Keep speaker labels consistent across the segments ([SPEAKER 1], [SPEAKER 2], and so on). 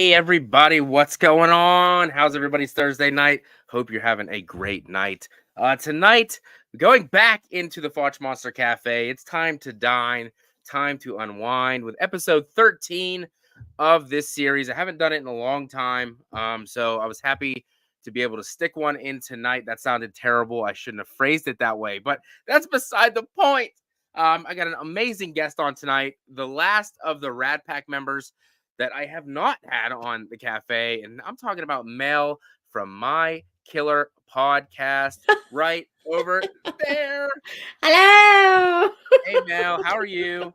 [SPEAKER 1] Hey everybody, what's going on? How's everybody's Thursday night? Hope you're having a great night. Tonight, going back into the Faccmonster Cafe, it's time to dine, time to unwind with episode 13 of this series. I haven't done it in a long time, so I was happy to be able to stick one in tonight. That sounded terrible. I shouldn't have phrased it that way, but that's beside the point. I got an amazing guest on tonight, the last of the RADPACK members that I have not had on the cafe. And I'm talking about Mel from My Killer Podcast right over there.
[SPEAKER 2] Hello.
[SPEAKER 1] Hey, Mel, how are you?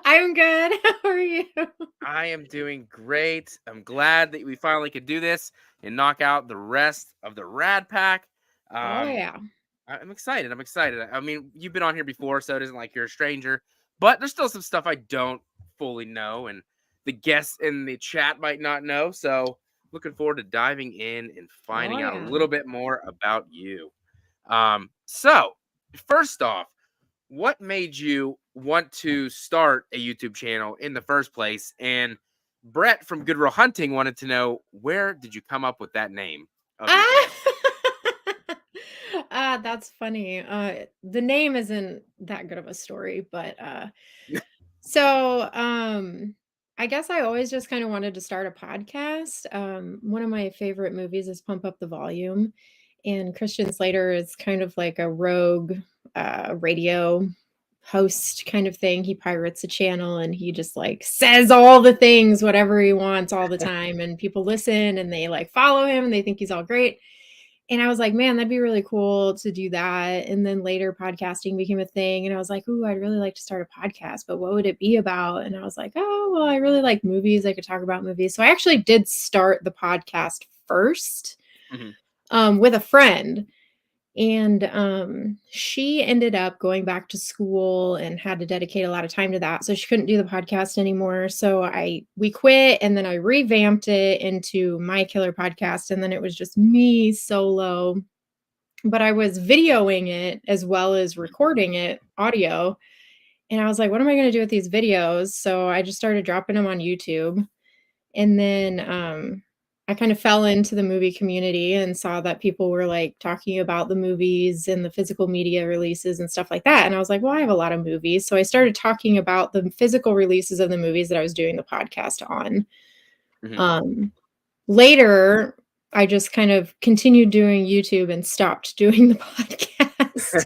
[SPEAKER 2] I'm good. How are you?
[SPEAKER 1] I am doing great. I'm glad that we finally could do this and knock out the rest of the RADPACK.
[SPEAKER 2] Oh yeah.
[SPEAKER 1] I'm excited. I'm excited. I mean, you've been on here before, so it isn't like you're a stranger, but there's still some stuff I don't fully know, and the guests in the chat might not know. So looking forward to diving in and finding
[SPEAKER 2] Oh
[SPEAKER 1] out a
[SPEAKER 2] yeah.
[SPEAKER 1] little bit more about you. So first off, what made you want to start a YouTube channel in the first place? And Brett from Good Real Hunting wanted to know, where did you come up with that name of your
[SPEAKER 2] Ah!
[SPEAKER 1] channel?
[SPEAKER 2] That's funny. The name isn't that good of a story, but so I guess I always just kind of wanted to start a podcast. One of my favorite movies is Pump Up the Volume, and Christian Slater is kind of like a rogue radio host kind of thing. He pirates a channel and he just like says all the things, whatever he wants all the time. And people listen and they like follow him and they think he's all great. And I was like, man, that'd be really cool to do that. And then later podcasting became a thing. And I was like, ooh, I'd really like to start a podcast, but what would it be about? And I was like, oh, well, I really like movies. I could talk about movies. So I actually did start the podcast first with a friend. And she ended up going back to school and had to dedicate a lot of time to that, so she couldn't do the podcast anymore. So we quit, and then I revamped it into My Killer Podcast, and then it was just me solo, but I was videoing it as well as recording it audio. And I was like, what am I going to do with these videos? So I just started dropping them on YouTube. And then I kind of fell into the movie community and saw that people were like talking about the movies and the physical media releases and stuff like that. And I was like, well, I have a lot of movies. So I started talking about the physical releases of the movies that I was doing the podcast on. Later, I just kind of continued doing YouTube and stopped doing the podcast.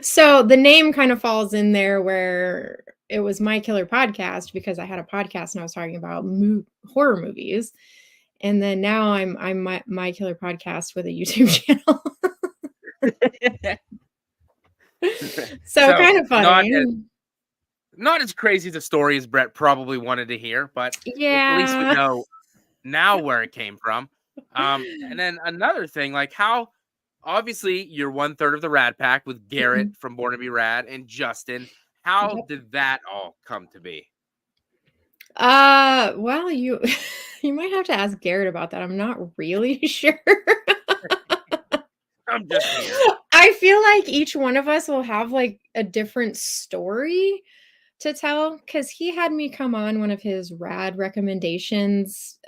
[SPEAKER 2] So the name kind of falls in there where it was My Killer Podcast because I had a podcast and I was talking about horror movies. And then now I'm my Killer Podcast with a YouTube channel. So kind of funny.
[SPEAKER 1] Not as crazy the story as Brett probably wanted to hear, but at least we
[SPEAKER 2] Yeah.
[SPEAKER 1] know now where it came from. And then another thing, like how obviously you're 1/3 of the RADPACK with Garrett from Born to Be Rad and Justin. How did that all come to be?
[SPEAKER 2] Well, you might have to ask Garrett about that. I'm not really sure.
[SPEAKER 1] I'm just here.
[SPEAKER 2] I feel like each one of us will have like a different story to tell, because he had me come on one of his rad recommendations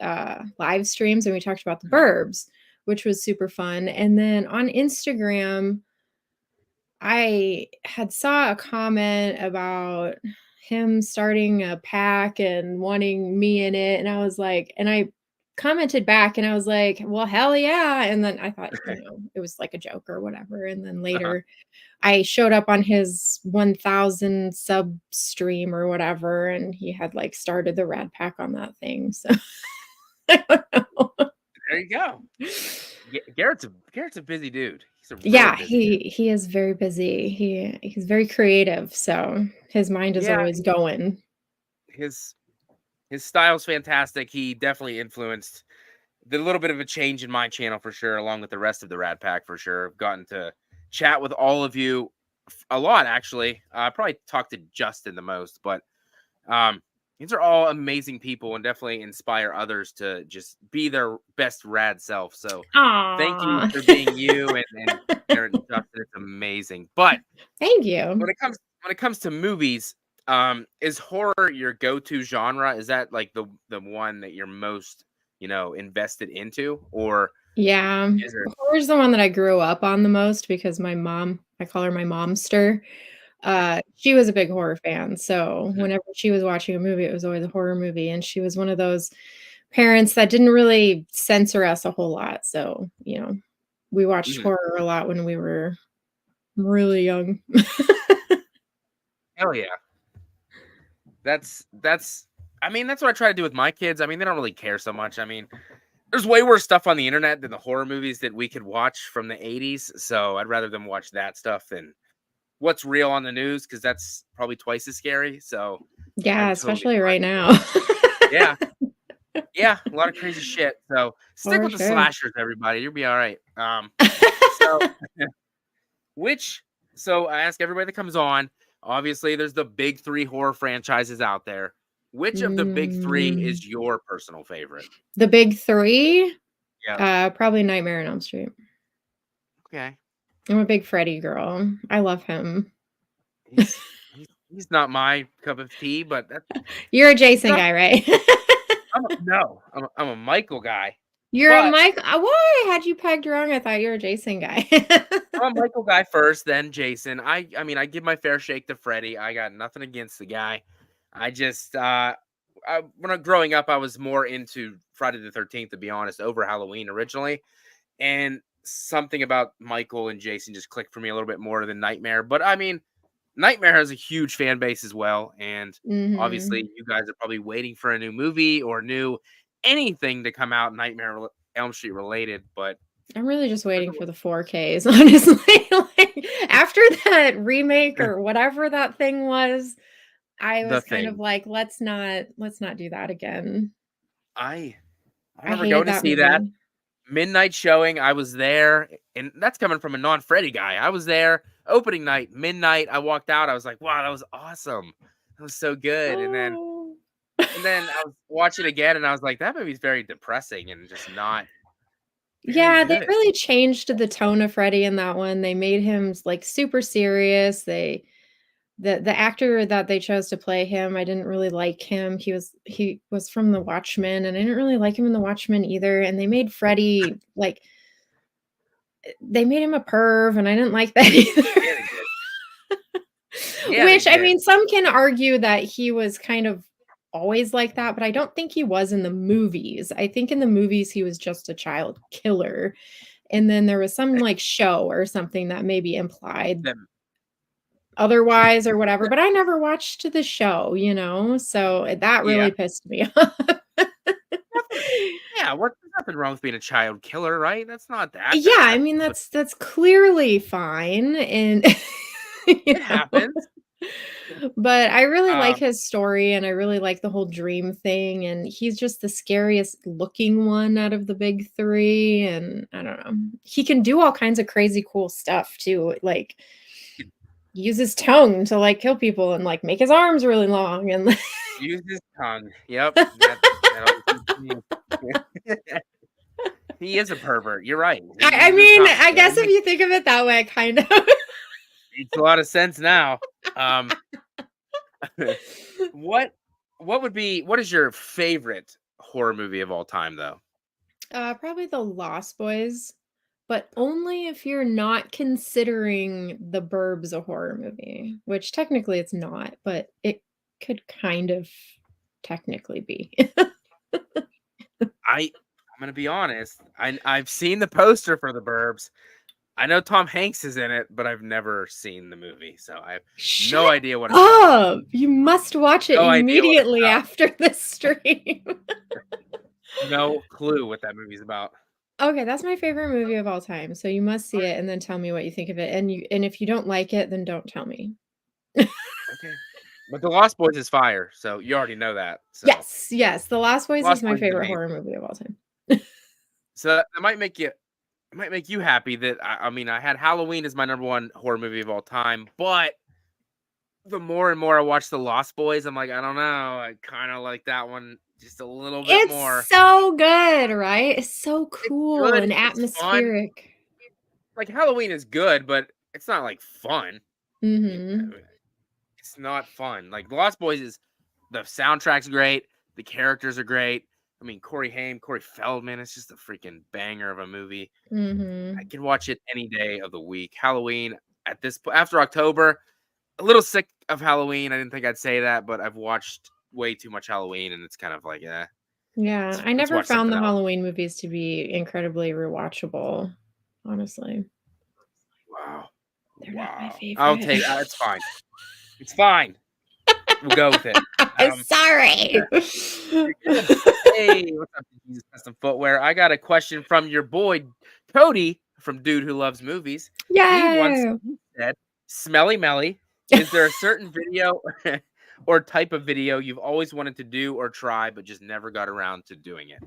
[SPEAKER 2] live streams, and we talked about the Burbs, which was super fun. And then on Instagram, I had saw a comment about him starting a pack and wanting me in it, and I was like, and I commented back and I was like, well, hell yeah. And then I thought, it was like a joke or whatever. And then later I showed up on his 1000 sub stream or whatever, and he had like started the RADPACK on that thing. So I don't know.
[SPEAKER 1] There you go. Garrett's a busy dude.
[SPEAKER 2] He is very busy. He's very creative, so his mind is always going.
[SPEAKER 1] His style's fantastic. He definitely influenced the little bit of a change in my channel for sure, along with the rest of the RADPACK for sure. I've gotten to chat with all of you a lot, actually. I probably talked to Justin the most, but these are all amazing people and definitely inspire others to just be their best rad self. So thank you for being you and Garrett and Justin. It's amazing. But
[SPEAKER 2] thank you.
[SPEAKER 1] When it comes to movies, Is horror your go-to genre? Is that like the one that you're most, invested into, or
[SPEAKER 2] Yeah.
[SPEAKER 1] is there?
[SPEAKER 2] Horror's the one that I grew up on the most because my mom, I call her my momster. She was a big horror fan, so
[SPEAKER 1] Mhm,
[SPEAKER 2] whenever she was watching a movie, it was always a horror movie, and she was one of those parents that didn't really censor us a whole lot, so, we watched
[SPEAKER 1] mhm.
[SPEAKER 2] horror a lot when we were really young.
[SPEAKER 1] Hell yeah. That's I mean, that's what I try to do with my kids. I mean, they don't really care so much. I mean, there's way worse stuff on the internet than the horror movies that we could watch from the 80s. So I'd rather them watch that stuff than what's real on the news because that's probably twice as scary. So
[SPEAKER 2] Yeah,
[SPEAKER 1] I'm totally
[SPEAKER 2] especially
[SPEAKER 1] fine
[SPEAKER 2] right
[SPEAKER 1] with it.
[SPEAKER 2] now.
[SPEAKER 1] Yeah, yeah, a lot of crazy shit. So stick
[SPEAKER 2] For
[SPEAKER 1] with the
[SPEAKER 2] sure.
[SPEAKER 1] slashers, everybody. You'll be all right. So which so I ask everybody that comes on. Obviously, there's the big three horror franchises out there. Which of the big three
[SPEAKER 2] Mm,
[SPEAKER 1] is your personal favorite?
[SPEAKER 2] the big 3?
[SPEAKER 1] Yeah.
[SPEAKER 2] Probably Nightmare on Elm Street.
[SPEAKER 1] Okay.
[SPEAKER 2] I'm a big Freddy girl. I love him.
[SPEAKER 1] He's not my cup of tea, but that's
[SPEAKER 2] You're a Jason
[SPEAKER 1] not.
[SPEAKER 2] guy, right?
[SPEAKER 1] No, I'm a Michael guy,
[SPEAKER 2] You're a
[SPEAKER 1] but
[SPEAKER 2] Mike why? I had you pegged wrong, I thought you were a Jason guy.
[SPEAKER 1] I'm a Michael guy first, then Jason. I mean, I give my fair shake to Freddy. I got nothing against the guy. I just when I growing up, I was more into Friday the 13th, to be honest, over Halloween originally, and something about Michael and Jason just clicked for me a little bit more than Nightmare. But I mean, Nightmare has a huge fan base as well, and
[SPEAKER 2] Mhm.
[SPEAKER 1] obviously, you guys are probably waiting for a new movie or new anything to come out Elm Street related. But
[SPEAKER 2] I'm really just waiting for the 4Ks, honestly, like, after that remake or whatever that thing was, I
[SPEAKER 1] the
[SPEAKER 2] was kind of
[SPEAKER 1] thing,
[SPEAKER 2] like, let's not do that again."
[SPEAKER 1] I I
[SPEAKER 2] I
[SPEAKER 1] remember
[SPEAKER 2] hated
[SPEAKER 1] going to
[SPEAKER 2] that
[SPEAKER 1] see that
[SPEAKER 2] movie.
[SPEAKER 1] midnight showing. I was there, and that's coming from a non-Freddy guy. I was there opening night, midnight. I walked out. I was like, "Wow, that was awesome! That was so good." And then
[SPEAKER 2] Oh.
[SPEAKER 1] and then I was watching again, and I was like, "That movie's very depressing and just not very
[SPEAKER 2] Yeah, they
[SPEAKER 1] good."
[SPEAKER 2] really changed the tone of Freddie in that one. They made him like super serious. The actor that they chose to play him, I didn't really like him. He was from The Watchmen, and I didn't really like him in The Watchmen either. And they made Freddie like they made him a perv, and I didn't like that either.
[SPEAKER 1] Yeah, they did. Yeah, they
[SPEAKER 2] Which I
[SPEAKER 1] did.
[SPEAKER 2] mean, some can argue that he was kind of always like that, but I don't think he was in the movies. I think in the movies he was just a child killer. And then there was some, like, show or something that maybe implied
[SPEAKER 1] Them.
[SPEAKER 2] otherwise or whatever, but I never watched the show, so that
[SPEAKER 1] Yeah.
[SPEAKER 2] really pissed me off.
[SPEAKER 1] Nothing. Yeah, there's nothing wrong with being a child killer, right? That's not that
[SPEAKER 2] Yeah, I
[SPEAKER 1] bad.
[SPEAKER 2] mean,
[SPEAKER 1] But
[SPEAKER 2] that's clearly fine and you
[SPEAKER 1] it
[SPEAKER 2] know?
[SPEAKER 1] happens.
[SPEAKER 2] But I really like
[SPEAKER 1] Um,
[SPEAKER 2] his story, and I really like the whole dream thing, and he's just the scariest looking one out of the big 3, and I don't know. He can do all kinds of crazy cool stuff too, like, use his tongue to, like, kill people and, like, make his arms really long and
[SPEAKER 1] use his tongue. Yep. That always gets me. He is a pervert. You're right. He
[SPEAKER 2] I
[SPEAKER 1] uses his
[SPEAKER 2] mean,
[SPEAKER 1] tongue.
[SPEAKER 2] I
[SPEAKER 1] So
[SPEAKER 2] guess if you think of it that way, kind of.
[SPEAKER 1] makes a lot of sense now. Um, what what is your favorite horror movie of all time though?
[SPEAKER 2] Probably The Lost Boys, but only if you're not considering The Burbs a horror movie, which technically it's not, but it could kind of technically be.
[SPEAKER 1] I'm gonna be honest. I've seen the poster for the Burbs. I know Tom Hanks is in it, but I've never seen the movie, so I have no
[SPEAKER 2] Shut
[SPEAKER 1] idea what it's about.
[SPEAKER 2] up! You must watch it
[SPEAKER 1] No idea what it's
[SPEAKER 2] immediately
[SPEAKER 1] about.
[SPEAKER 2] after this stream.
[SPEAKER 1] No clue what that movie's about.
[SPEAKER 2] Okay, that's my favorite movie of all time, so you must see it and then tell me what you think of it, and if you don't like it, then don't tell me.
[SPEAKER 1] Okay. But The Lost Boys is fire, so you already know that. So
[SPEAKER 2] Yes, yes, The Lost Boys is
[SPEAKER 1] Lost
[SPEAKER 2] my
[SPEAKER 1] Boys is
[SPEAKER 2] favorite horror
[SPEAKER 1] amazing.
[SPEAKER 2] movie of all time.
[SPEAKER 1] So that might make you happy that I mean I had Halloween as my number one horror movie of all time, but the more and more I watch The Lost Boys, I'm like, I don't know, I kind of like that one just a little bit
[SPEAKER 2] It's
[SPEAKER 1] more.
[SPEAKER 2] so good, right? It's so
[SPEAKER 1] It's
[SPEAKER 2] cool
[SPEAKER 1] good,
[SPEAKER 2] and
[SPEAKER 1] it's fun.
[SPEAKER 2] atmospheric.
[SPEAKER 1] Like Halloween is good, but it's not like fun. You
[SPEAKER 2] Mhm.
[SPEAKER 1] It's not fun. Like The Lost Boys is the soundtrack's great, the characters are great. I mean, Corey Feldman, it's just a freaking banger of a movie. I
[SPEAKER 2] Mhm.
[SPEAKER 1] can watch it any day of the week. Halloween at this point after October, a little sick of Halloween. I didn't think I'd say that, but I've watched way too much Halloween, and it's kind of like,
[SPEAKER 2] Yeah, I
[SPEAKER 1] let's
[SPEAKER 2] never
[SPEAKER 1] watch
[SPEAKER 2] found
[SPEAKER 1] something
[SPEAKER 2] the
[SPEAKER 1] else.
[SPEAKER 2] Halloween movies to be incredibly rewatchable, honestly.
[SPEAKER 1] Wow,
[SPEAKER 2] They're not my
[SPEAKER 1] wow. I'll
[SPEAKER 2] favorite.
[SPEAKER 1] take. It's fine. It's fine. We'll go with it.
[SPEAKER 2] I'm
[SPEAKER 1] Um,
[SPEAKER 2] sorry.
[SPEAKER 1] you're good. Hey, what's up, Jesus Custom Footwear? I got a question from your boy Cody from Dude Who Loves Movies.
[SPEAKER 2] Yay!
[SPEAKER 1] He said, "Smelly Melly, is there a certain video or type of video you've always wanted to do or try, but just never got around to doing it?"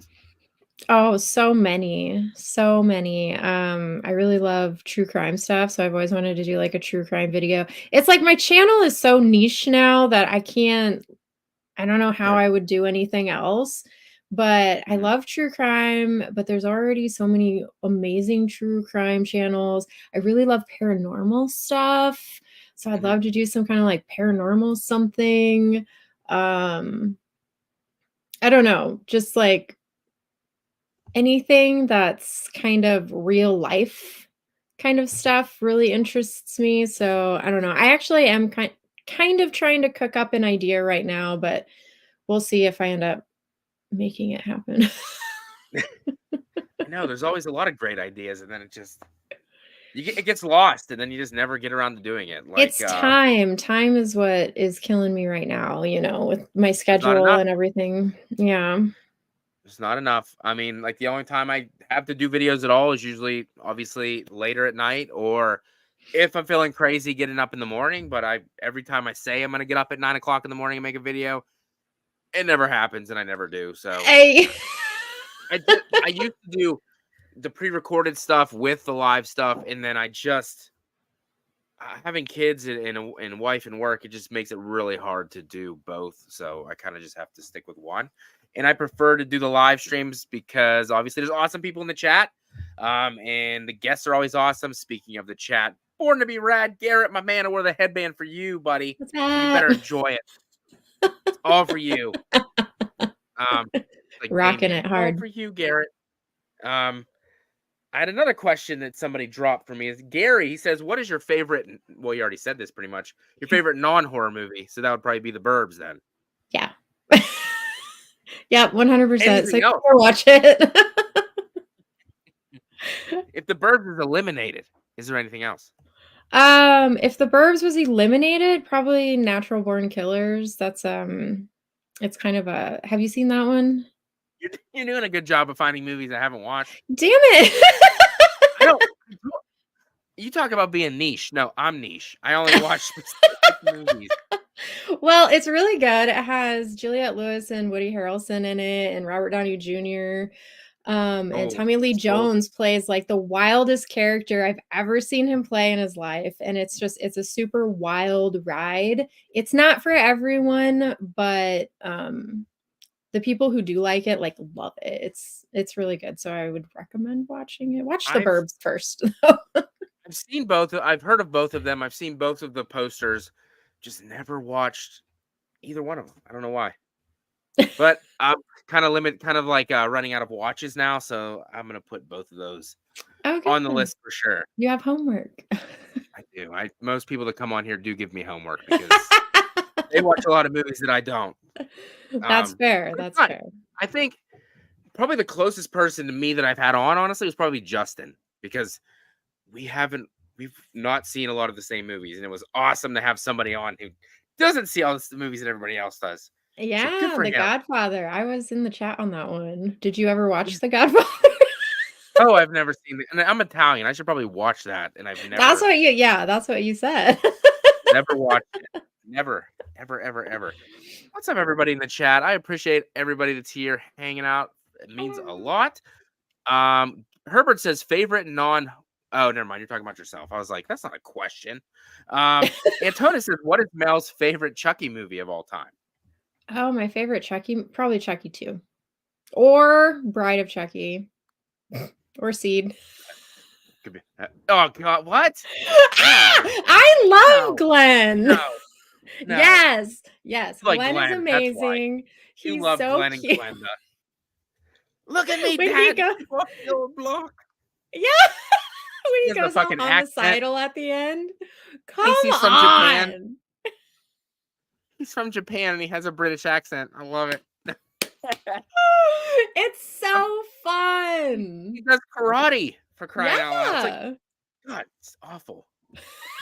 [SPEAKER 2] Oh, so many, so many. I really love true crime stuff, so I've always wanted to do, like, a true crime video. It's like my channel is so niche now that I don't know how
[SPEAKER 1] Right.
[SPEAKER 2] I would do anything else, but I
[SPEAKER 1] Mhm,
[SPEAKER 2] love true crime, but there's already so many amazing true crime channels. I really love paranormal stuff, so I'd
[SPEAKER 1] mhm.
[SPEAKER 2] love to do some kinda, like, paranormal something. Um, I don't know, just, like, anything that's kind of real life kind of stuff really interests me, so I don't know. I actually am kind of trying to cook up an idea right now, but we'll see if I end up making it happen.
[SPEAKER 1] I know there's always a lot of great ideas, and then it gets lost, and then you just never get around to doing it. Like,
[SPEAKER 2] It's time. Time is what is killing me right now, with my
[SPEAKER 1] there's not
[SPEAKER 2] schedule
[SPEAKER 1] enough.
[SPEAKER 2] and everything. Yeah.
[SPEAKER 1] There's not enough. I mean, like the only time I have to do videos at all is usually obviously later at night or if I'm feeling crazy getting up in the morning. But I every time I say I'm gonna get up at 9 o'clock in the morning and make a video, it never happens and I never do. So
[SPEAKER 2] I
[SPEAKER 1] I used to do the pre-recorded stuff with the live stuff, and then having kids and wife and work, it just makes it really hard to do both. So I kind of just have to stick with one. And I prefer to do the live streams because obviously there's awesome people in the chat. And the guests are always awesome. Speaking of the chat, born to be rad, Garrett, my man, I wore the headband for you, buddy.
[SPEAKER 2] What's
[SPEAKER 1] And you
[SPEAKER 2] that?
[SPEAKER 1] better enjoy it. It's all for you. Like
[SPEAKER 2] Rocking
[SPEAKER 1] Damien,
[SPEAKER 2] it
[SPEAKER 1] all
[SPEAKER 2] hard.
[SPEAKER 1] for you, Garrett. Um, I had another question that somebody dropped for me. Is Gary? He says, "What is your favorite?" Well, you already said this pretty much. Your favorite non-horror movie? So that would probably be The Burbs then.
[SPEAKER 2] Yeah. Yeah, 100%. So
[SPEAKER 1] Anything
[SPEAKER 2] you
[SPEAKER 1] else?
[SPEAKER 2] better watch it.
[SPEAKER 1] If The Burbs is eliminated, is there anything else?
[SPEAKER 2] If The Burbs was eliminated, probably Natural Born Killers. It's kind of a have you seen that one?
[SPEAKER 1] You're doing a good job of finding movies I haven't watched.
[SPEAKER 2] Damn it.
[SPEAKER 1] I don't. You talk about being niche. No, I'm niche. I only watch specific movies.
[SPEAKER 2] Well, it's really good. It has Juliette Lewis and Woody Harrelson in it and Robert Downey Jr. And
[SPEAKER 1] Oh,
[SPEAKER 2] Tommy Lee
[SPEAKER 1] sold.
[SPEAKER 2] Jones plays like the wildest character I've ever seen him play in his life. And it's a super wild ride. It's not for everyone, but the people who do like it like love it. It's really good. So I would recommend watching it. Watch The
[SPEAKER 1] I've
[SPEAKER 2] Burbs first.
[SPEAKER 1] I've seen both. I've heard of both of them. I've seen both of the posters. Just never watched either one of them. I don't know why. But I'm kind of like running out of watches now, so I'm gonna put both of those
[SPEAKER 2] Oh,
[SPEAKER 1] on the
[SPEAKER 2] good.
[SPEAKER 1] list for sure.
[SPEAKER 2] You have homework.
[SPEAKER 1] I do. I Most people that come on here do give me homework because they watch a lot of movies that I don't.
[SPEAKER 2] That's fair,
[SPEAKER 1] But it's
[SPEAKER 2] that's
[SPEAKER 1] fun.
[SPEAKER 2] fair.
[SPEAKER 1] I think probably the closest person to me that I've had on, honestly, was probably Justin because we've not seen a lot of the same movies, and it was awesome to have somebody on who doesn't see all the movies that everybody else does. So good
[SPEAKER 2] Yeah,
[SPEAKER 1] for
[SPEAKER 2] The
[SPEAKER 1] him.
[SPEAKER 2] Godfather. I was in the chat on that one. Did you ever watch The Godfather?
[SPEAKER 1] Oh, I've never seen it. And I'm Italian. I should probably watch that. And I've
[SPEAKER 2] That's what you said.
[SPEAKER 1] never watched it. Never, ever, ever, ever. What's up, everybody in the chat? I appreciate everybody that's here hanging out. It means a lot. Herbert says favorite non. Oh, never mind. You're talking about yourself. I was like, that's not a question. Antonis says, what is Mel's favorite Chucky movie of all time?
[SPEAKER 2] Oh, my favorite Chucky, probably Chucky 2. Or Bride of Chucky. Or Seed.
[SPEAKER 1] Could be. Oh God, what?
[SPEAKER 2] Ah, I love
[SPEAKER 1] No,
[SPEAKER 2] Glenn.
[SPEAKER 1] no. No,
[SPEAKER 2] Yes, yes,
[SPEAKER 1] you like
[SPEAKER 2] Glenn is
[SPEAKER 1] Glenn. That's why
[SPEAKER 2] amazing.
[SPEAKER 1] you
[SPEAKER 2] He's
[SPEAKER 1] love
[SPEAKER 2] so
[SPEAKER 1] Glenn and
[SPEAKER 2] cute.
[SPEAKER 1] Glenda. Look at me,
[SPEAKER 2] When he
[SPEAKER 1] Dad.
[SPEAKER 2] goes,
[SPEAKER 1] Walk the old block.
[SPEAKER 2] yeah, when
[SPEAKER 1] He
[SPEAKER 2] he
[SPEAKER 1] has a
[SPEAKER 2] goes all
[SPEAKER 1] fucking accent.
[SPEAKER 2] homicidal at the end.
[SPEAKER 1] Thinks
[SPEAKER 2] Come
[SPEAKER 1] he's from Japan.
[SPEAKER 2] on.
[SPEAKER 1] He's from Japan and he has a British accent. I love it.
[SPEAKER 2] It's
[SPEAKER 1] Um,
[SPEAKER 2] so
[SPEAKER 1] he
[SPEAKER 2] fun.
[SPEAKER 1] does karate for crying out loud. It's like,
[SPEAKER 2] Yeah.
[SPEAKER 1] God, it's awful.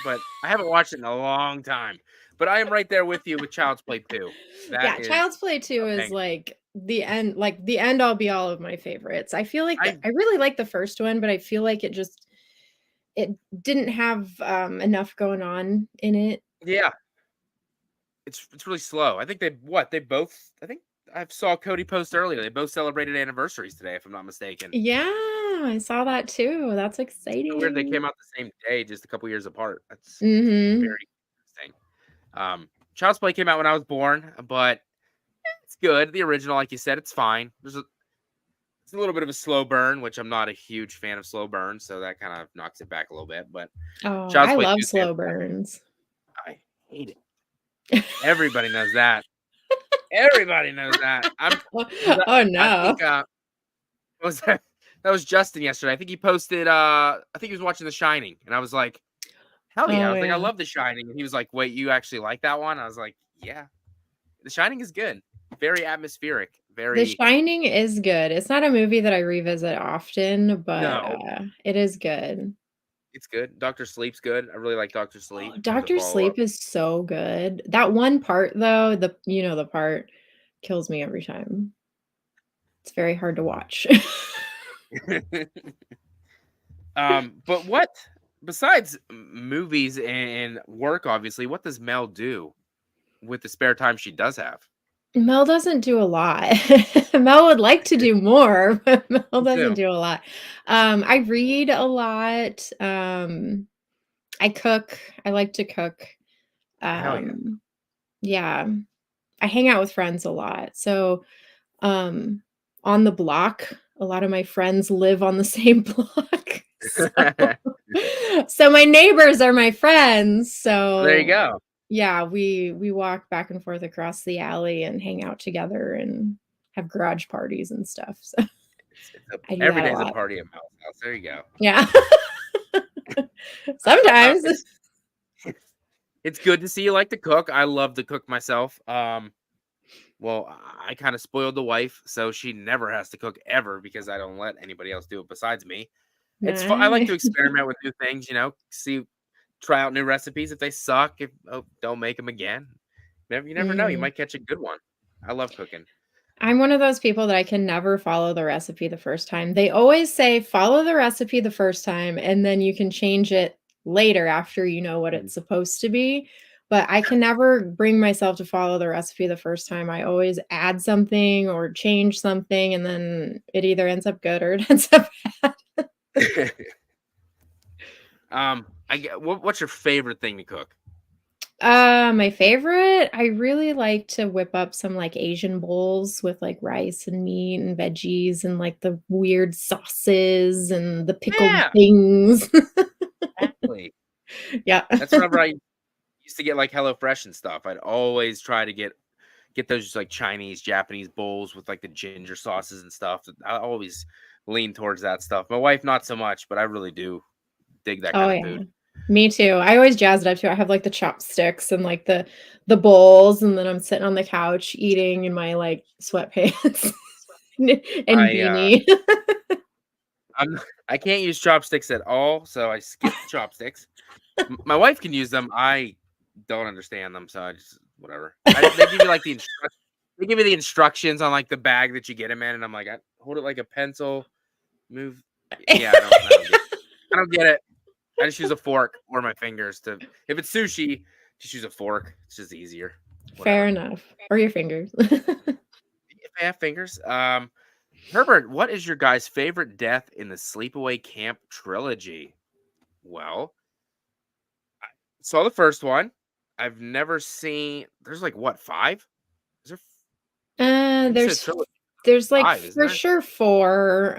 [SPEAKER 1] But I haven't watched it in a long time. But I am right there with you with Child's Play 2. That
[SPEAKER 2] Yeah,
[SPEAKER 1] is
[SPEAKER 2] Child's Play 2
[SPEAKER 1] a
[SPEAKER 2] is
[SPEAKER 1] banger.
[SPEAKER 2] like the end all be all of my favorites. I feel like
[SPEAKER 1] I
[SPEAKER 2] I really like the first one, but I feel like it didn't have enough going on in it.
[SPEAKER 1] yeah, it's really slow. I think they both I think I saw Cody post earlier. They both celebrated anniversaries today, if I'm not mistaken.
[SPEAKER 2] Yeah, I saw that too. That's
[SPEAKER 1] So weird they
[SPEAKER 2] exciting.
[SPEAKER 1] came out the same day, just a couple years apart. That's
[SPEAKER 2] Mhm.
[SPEAKER 1] very interesting. Child's Play came out when I was born, but it's good. The original, like you said, it's fine. It's a little bit of a slow burn, which I'm not a huge fan of slow burns, so that kind of knocks it back a little bit. But
[SPEAKER 2] Oh,
[SPEAKER 1] Child's
[SPEAKER 2] I
[SPEAKER 1] Play 2
[SPEAKER 2] love
[SPEAKER 1] is
[SPEAKER 2] slow
[SPEAKER 1] fantastic.
[SPEAKER 2] burns.
[SPEAKER 1] I hate it. Everybody knows that. Everybody knows that.
[SPEAKER 2] Oh
[SPEAKER 1] I think
[SPEAKER 2] no.
[SPEAKER 1] was that was Justin yesterday. I think he posted I think he was watching The Shining and I was like, "Hell yeah." I
[SPEAKER 2] Oh
[SPEAKER 1] was like, "I
[SPEAKER 2] yeah.
[SPEAKER 1] love The Shining." And he was like, "Wait, you actually like that one?" I was like, "Yeah." The Shining is good. Very atmospheric.
[SPEAKER 2] The
[SPEAKER 1] Very
[SPEAKER 2] Shining is good. It's not a movie that I revisit often, but
[SPEAKER 1] no,
[SPEAKER 2] it is good.
[SPEAKER 1] it's good. Doctor Sleep's good. I really like Doctor Sleep
[SPEAKER 2] Oh,
[SPEAKER 1] as a
[SPEAKER 2] Doctor
[SPEAKER 1] follow-up.
[SPEAKER 2] Sleep is so good. That one part though, the part kills me every time. It's very hard to watch.
[SPEAKER 1] But what besides movies and work, obviously, what does Mel do with the spare time she does have?
[SPEAKER 2] Mel doesn't do a lot. Mel would like to do more, but Mel
[SPEAKER 1] Me
[SPEAKER 2] doesn't
[SPEAKER 1] too.
[SPEAKER 2] do a lot. I read a lot. I cook. I like to cook.
[SPEAKER 1] Hell yeah.
[SPEAKER 2] Um, yeah, I hang out with friends a lot. So, um, on the block, a lot of my friends live on the same block. So my neighbors are my friends.
[SPEAKER 1] There you
[SPEAKER 2] So
[SPEAKER 1] go.
[SPEAKER 2] yeah, we walk back and forth across the alley and hang out together and have garage parties and stuff. So I do
[SPEAKER 1] Every
[SPEAKER 2] that a
[SPEAKER 1] day is a
[SPEAKER 2] lot.
[SPEAKER 1] party at Mel's house. There you go.
[SPEAKER 2] Yeah.
[SPEAKER 1] Uh,
[SPEAKER 2] Sometimes.
[SPEAKER 1] it's it's good to see you like to cook. I love to cook myself. Well, I kind of spoiled the wife, so she never has to cook ever because I don't let anybody else do it besides me. It's fun. I like to
[SPEAKER 2] Nice.
[SPEAKER 1] experiment with new things, try out new recipes. If they suck, don't make them again. You never know. You
[SPEAKER 2] Mhm.
[SPEAKER 1] might catch a good one. I love cooking.
[SPEAKER 2] I'm one of those people that I can never follow the recipe the first time. They always say, "Follow the recipe the first time, and then you can change it later after you know what
[SPEAKER 1] Mhm.
[SPEAKER 2] it's supposed to be." But I can never bring myself to follow the recipe the first time. I always add something or change something, and then it either ends up good or it ends up bad.
[SPEAKER 1] What's your favorite thing to cook?
[SPEAKER 2] My favorite, I really like to whip up some, like, Asian bowls with, like, rice and meat and veggies and, like, the weird sauces and the pickled
[SPEAKER 1] Yeah,
[SPEAKER 2] things.
[SPEAKER 1] exactly.
[SPEAKER 2] Yeah.
[SPEAKER 1] That's whenever I used to get like HelloFresh and stuff. I'd always try to get those like Chinese, Japanese bowls with like the ginger sauces and stuff. I always lean towards that stuff. My wife not so much, but I really do dig that
[SPEAKER 2] Oh,
[SPEAKER 1] kind of
[SPEAKER 2] yeah.
[SPEAKER 1] food.
[SPEAKER 2] Me too. I always jazz it up too. I have, like, the chopsticks and, like, the bowls, and then I'm sitting on the couch eating in my, like, sweatpants and
[SPEAKER 1] I
[SPEAKER 2] beanie.
[SPEAKER 1] I can't use chopsticks at all, so I skip the chopsticks. My wife can use them. I don't understand them, so I just whatever. They give you like they give you the instructions on like the bag that you get them in, and I'm like, I hold it like a pencil, move. Yeah, I don't get it. I don't get it. I just use a fork or my fingers to. If it's sushi, just use a fork. It's just easier.
[SPEAKER 2] Fair
[SPEAKER 1] Whatever.
[SPEAKER 2] enough. Or your fingers.
[SPEAKER 1] If I have fingers. Herbert, what is your guy's favorite death in the Sleepaway Camp trilogy? Well, I saw the first one. I've never seen. There's like what 5? Is there? I think you said
[SPEAKER 2] There's
[SPEAKER 1] trilogy
[SPEAKER 2] there's, like,
[SPEAKER 1] 5, isn't
[SPEAKER 2] for
[SPEAKER 1] there?
[SPEAKER 2] sure 4,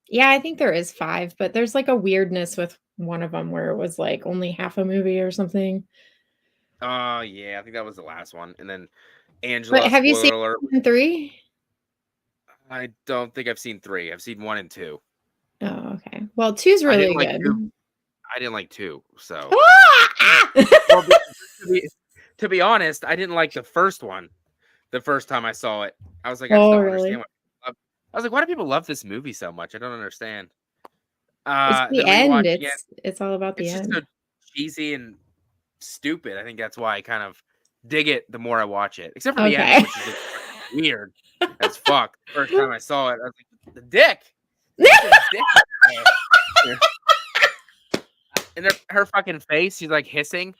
[SPEAKER 2] yeah, I think there is 5, but there's, like, a weirdness with one of them where it was, like, only half a movie or something.
[SPEAKER 1] Oh yeah, I think that was the last one. And then
[SPEAKER 2] But
[SPEAKER 1] Angela,
[SPEAKER 2] have you seen
[SPEAKER 1] spoiler alert.
[SPEAKER 2] 2 and 3?
[SPEAKER 1] I don't think I've seen 3. I've seen 1 and 2.
[SPEAKER 2] Oh, okay. Well, 2 is
[SPEAKER 1] I didn't
[SPEAKER 2] really
[SPEAKER 1] like 2.
[SPEAKER 2] good.
[SPEAKER 1] I didn't like 2. So,
[SPEAKER 2] Ah!
[SPEAKER 1] well, to be, to be honest, I didn't like the first one. The first time I saw it, I was like, I just
[SPEAKER 2] Oh,
[SPEAKER 1] don't understand
[SPEAKER 2] really?
[SPEAKER 1] what. I was like, why do people love this movie so much? I don't understand.
[SPEAKER 2] It's the
[SPEAKER 1] Then
[SPEAKER 2] end.
[SPEAKER 1] rewatching it,
[SPEAKER 2] It's all about the
[SPEAKER 1] it's just so
[SPEAKER 2] end.
[SPEAKER 1] cheesy and stupid. I think that's why I kind of dig it the more I watch it. Except for the ending,
[SPEAKER 2] Okay.
[SPEAKER 1] which is just weird as fuck. First time I saw it, I was like, the dick. This dick. Yeah. And her fucking face, she's like hissing.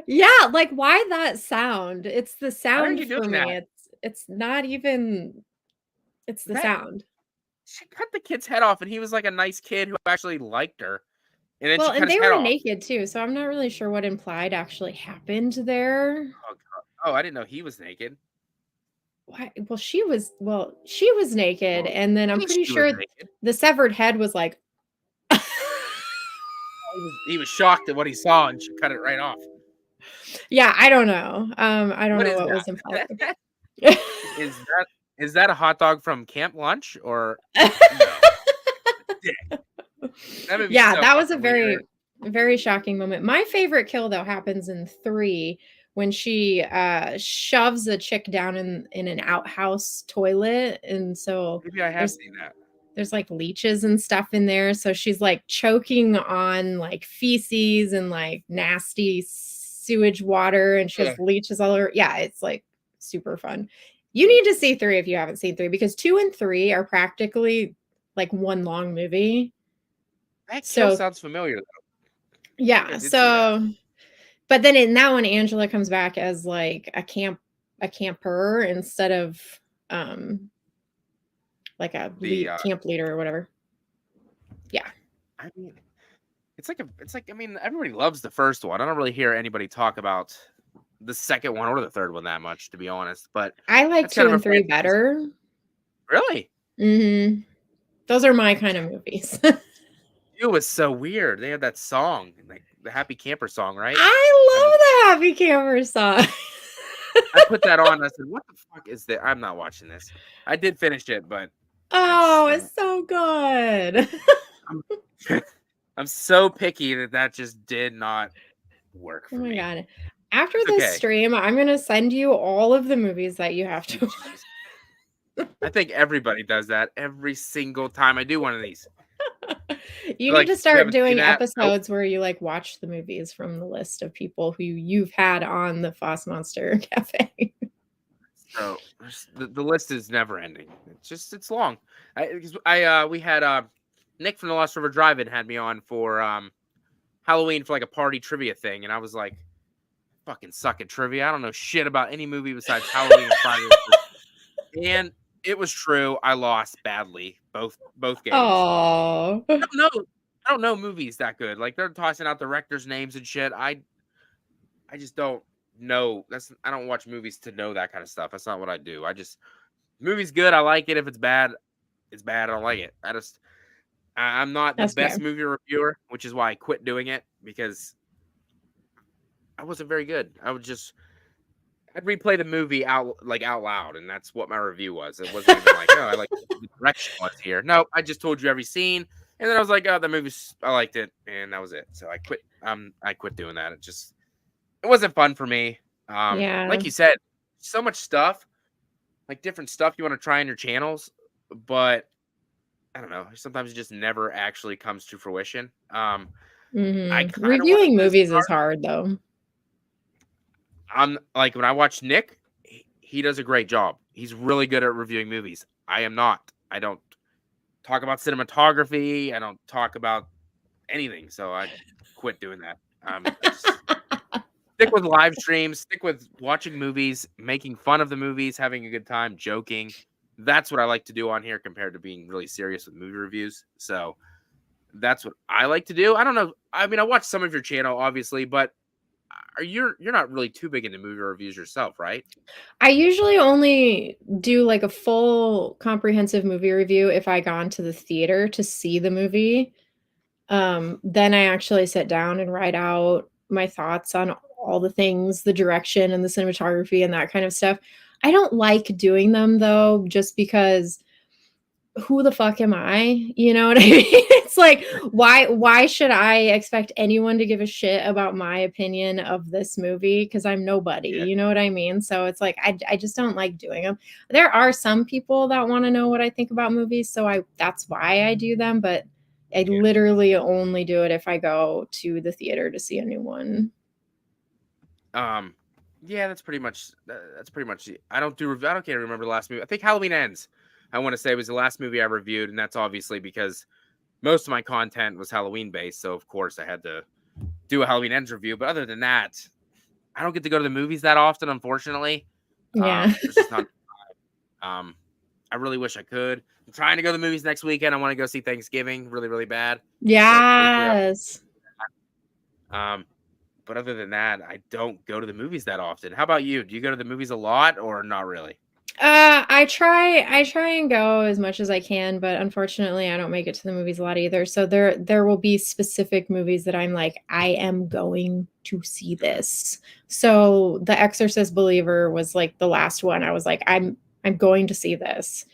[SPEAKER 2] Yeah, like, why that sound? It's the
[SPEAKER 1] Why are
[SPEAKER 2] sound
[SPEAKER 1] you
[SPEAKER 2] for
[SPEAKER 1] doing
[SPEAKER 2] me.
[SPEAKER 1] that?
[SPEAKER 2] It's not even it's the
[SPEAKER 1] That
[SPEAKER 2] sound.
[SPEAKER 1] she cut the kid's head off, and he was like a nice kid who actually liked her. And then
[SPEAKER 2] Well,
[SPEAKER 1] she cut
[SPEAKER 2] and
[SPEAKER 1] his
[SPEAKER 2] they
[SPEAKER 1] head
[SPEAKER 2] were
[SPEAKER 1] off.
[SPEAKER 2] naked too, so I'm not really sure what implied actually happened there.
[SPEAKER 1] Oh, God. Oh, I didn't know he was naked.
[SPEAKER 2] Why she was naked,
[SPEAKER 1] Well,
[SPEAKER 2] and then
[SPEAKER 1] I
[SPEAKER 2] I'm
[SPEAKER 1] think
[SPEAKER 2] pretty
[SPEAKER 1] she was
[SPEAKER 2] sure
[SPEAKER 1] naked.
[SPEAKER 2] the severed head was like
[SPEAKER 1] He was shocked at what he saw, and she cut it right off.
[SPEAKER 2] Yeah, I don't know. I don't
[SPEAKER 1] What
[SPEAKER 2] know
[SPEAKER 1] is
[SPEAKER 2] what was implied
[SPEAKER 1] that?
[SPEAKER 2] there.
[SPEAKER 1] Is that a hot dog from Camp Lunch or no? Dick. That movie's
[SPEAKER 2] Yeah,
[SPEAKER 1] so
[SPEAKER 2] that was a
[SPEAKER 1] fucking weird.
[SPEAKER 2] very, very shocking moment. My favorite kill, though, happens in 3 when she, shoves a chick down in an outhouse toilet, and so
[SPEAKER 1] Maybe I have
[SPEAKER 2] there's
[SPEAKER 1] seen that.
[SPEAKER 2] there's, like, leeches and stuff in there, so she's, like, choking on, like, feces and, like, nasty sewage water, and she
[SPEAKER 1] Ugh.
[SPEAKER 2] has leeches all over. Yeah, it's, like, super fun. You need to see 3 if you haven't seen 3 because 2 and 3 are practically, like, one long movie.
[SPEAKER 1] That kill
[SPEAKER 2] So
[SPEAKER 1] sounds familiar, though. I think I
[SPEAKER 2] yeah,
[SPEAKER 1] did see that.
[SPEAKER 2] but then in that one, Angela comes back as, like, a camper instead of, um, like a
[SPEAKER 1] The
[SPEAKER 2] camp leader or whatever. Yeah.
[SPEAKER 1] I mean, I mean, everybody loves the first one. I don't really hear anybody talk about the second one or the third one that much, to be honest. But
[SPEAKER 2] I like
[SPEAKER 1] that's kind
[SPEAKER 2] 2
[SPEAKER 1] of a
[SPEAKER 2] and 3
[SPEAKER 1] franchise.
[SPEAKER 2] better.
[SPEAKER 1] Really?
[SPEAKER 2] Mhm. Those are my kind of movies.
[SPEAKER 1] It was so weird. They had that song, like the Happy Camper song, right? I
[SPEAKER 2] I
[SPEAKER 1] just
[SPEAKER 2] love the Happy Camper song.
[SPEAKER 1] I put that on. And I said, "What the fuck is that?" I'm not watching this. I did finish it, but it's
[SPEAKER 2] Oh, it's so good.
[SPEAKER 1] I'm I'm so picky that just did not work
[SPEAKER 2] Oh
[SPEAKER 1] for
[SPEAKER 2] my
[SPEAKER 1] me.
[SPEAKER 2] god. After
[SPEAKER 1] It's
[SPEAKER 2] this
[SPEAKER 1] okay.
[SPEAKER 2] stream, I'm gonna send you all of the movies that you have to
[SPEAKER 1] Jeez. I think everybody does that every single time I do one of these.
[SPEAKER 2] You need
[SPEAKER 1] Like,
[SPEAKER 2] to
[SPEAKER 1] you
[SPEAKER 2] start
[SPEAKER 1] haven't seen
[SPEAKER 2] doing
[SPEAKER 1] that? Nope.
[SPEAKER 2] episodes where you, like, watch the movies from the list of people who you've had on the Faccmonster Cafe.
[SPEAKER 1] So the list is never ending. It's long. We had Nick from the Lost River Drive-In had me on for Halloween for like a party trivia thing, and I was like, fucking suck at trivia. I don't know shit about any movie besides Halloween and Friday the 13th. And it was true. I lost badly both games.
[SPEAKER 2] Oh.
[SPEAKER 1] I don't know. I don't know movies that good. Like they're tossing out directors' names and shit. I just don't know. I don't watch movies to know that kind of stuff. That's not what I do. Movie's good. I like it. If it's bad, it's bad. I don't like it. I'm not the
[SPEAKER 2] That's
[SPEAKER 1] best
[SPEAKER 2] fair.
[SPEAKER 1] movie reviewer, which is why I quit doing it because I wasn't very good. I'd replay the movie out loud, and that's what my review was. It wasn't even like, oh, I like the direction was here. No, I just told you every scene, and then I was like, oh, the movie's I liked it, and that was it. So I quit. I quit doing that. It wasn't fun for me.
[SPEAKER 2] Yeah.
[SPEAKER 1] Like you said, so much stuff, like different stuff you want to try in your channels, but I don't know. Sometimes it just never actually comes to fruition. I
[SPEAKER 2] Mhm.
[SPEAKER 1] kind of want
[SPEAKER 2] Reviewing
[SPEAKER 1] to do this.
[SPEAKER 2] movies is hard, though.
[SPEAKER 1] I'm like when I watch Nick, he does a great job. He's really good at reviewing movies. I am not. I don't talk about cinematography. I don't talk about anything. So I quit doing that. I just stick with live streams, stick with watching movies, making fun of the movies, having a good time, joking. That's what I like to do on here compared to being really serious with movie reviews. So that's what I like to do. I don't know. I mean, I watch some of your channel, obviously, but you're not really too big into movie reviews yourself, right?
[SPEAKER 2] I usually only do, like, a full comprehensive movie review if I gone to the theater to see the movie. Then I actually sit down and write out my thoughts on all the things, the direction and the cinematography and that kind of stuff. I don't like doing them though, just because who the fuck am I? You know what I mean? It's like, why should I expect anyone to give a shit about my opinion of this movie? Because I'm nobody,
[SPEAKER 1] Yeah.
[SPEAKER 2] you know what I mean? So it's like, I just don't like doing them. There are some people that want to know what I think about movies, so that's why I do them, but I literally only do it if I go to the theater to see a new one.
[SPEAKER 1] Yeah, that's pretty much I don't can't remember the last movie. I think Halloween Ends, I want to say, was the last movie I reviewed, and that's obviously because most of my content was Halloween based, so of course I had to do a Halloween Ends review. But other than that, I don't get to go to the movies that often, unfortunately.
[SPEAKER 2] Yeah.
[SPEAKER 1] There's just not I really wish I could. I'm trying to go to the movies next weekend. I want to go see Thanksgiving really, really bad.
[SPEAKER 2] Yes.
[SPEAKER 1] But other than that, I don't go to the movies that often. How about you? Do you go to the movies a lot or not really?
[SPEAKER 2] I try and go as much as I can, but unfortunately I don't make it to the movies a lot either. So there will be specific movies that I'm like, I am going to see this. So The Exorcist Believer was like the last one. I was like, I'm going to see this.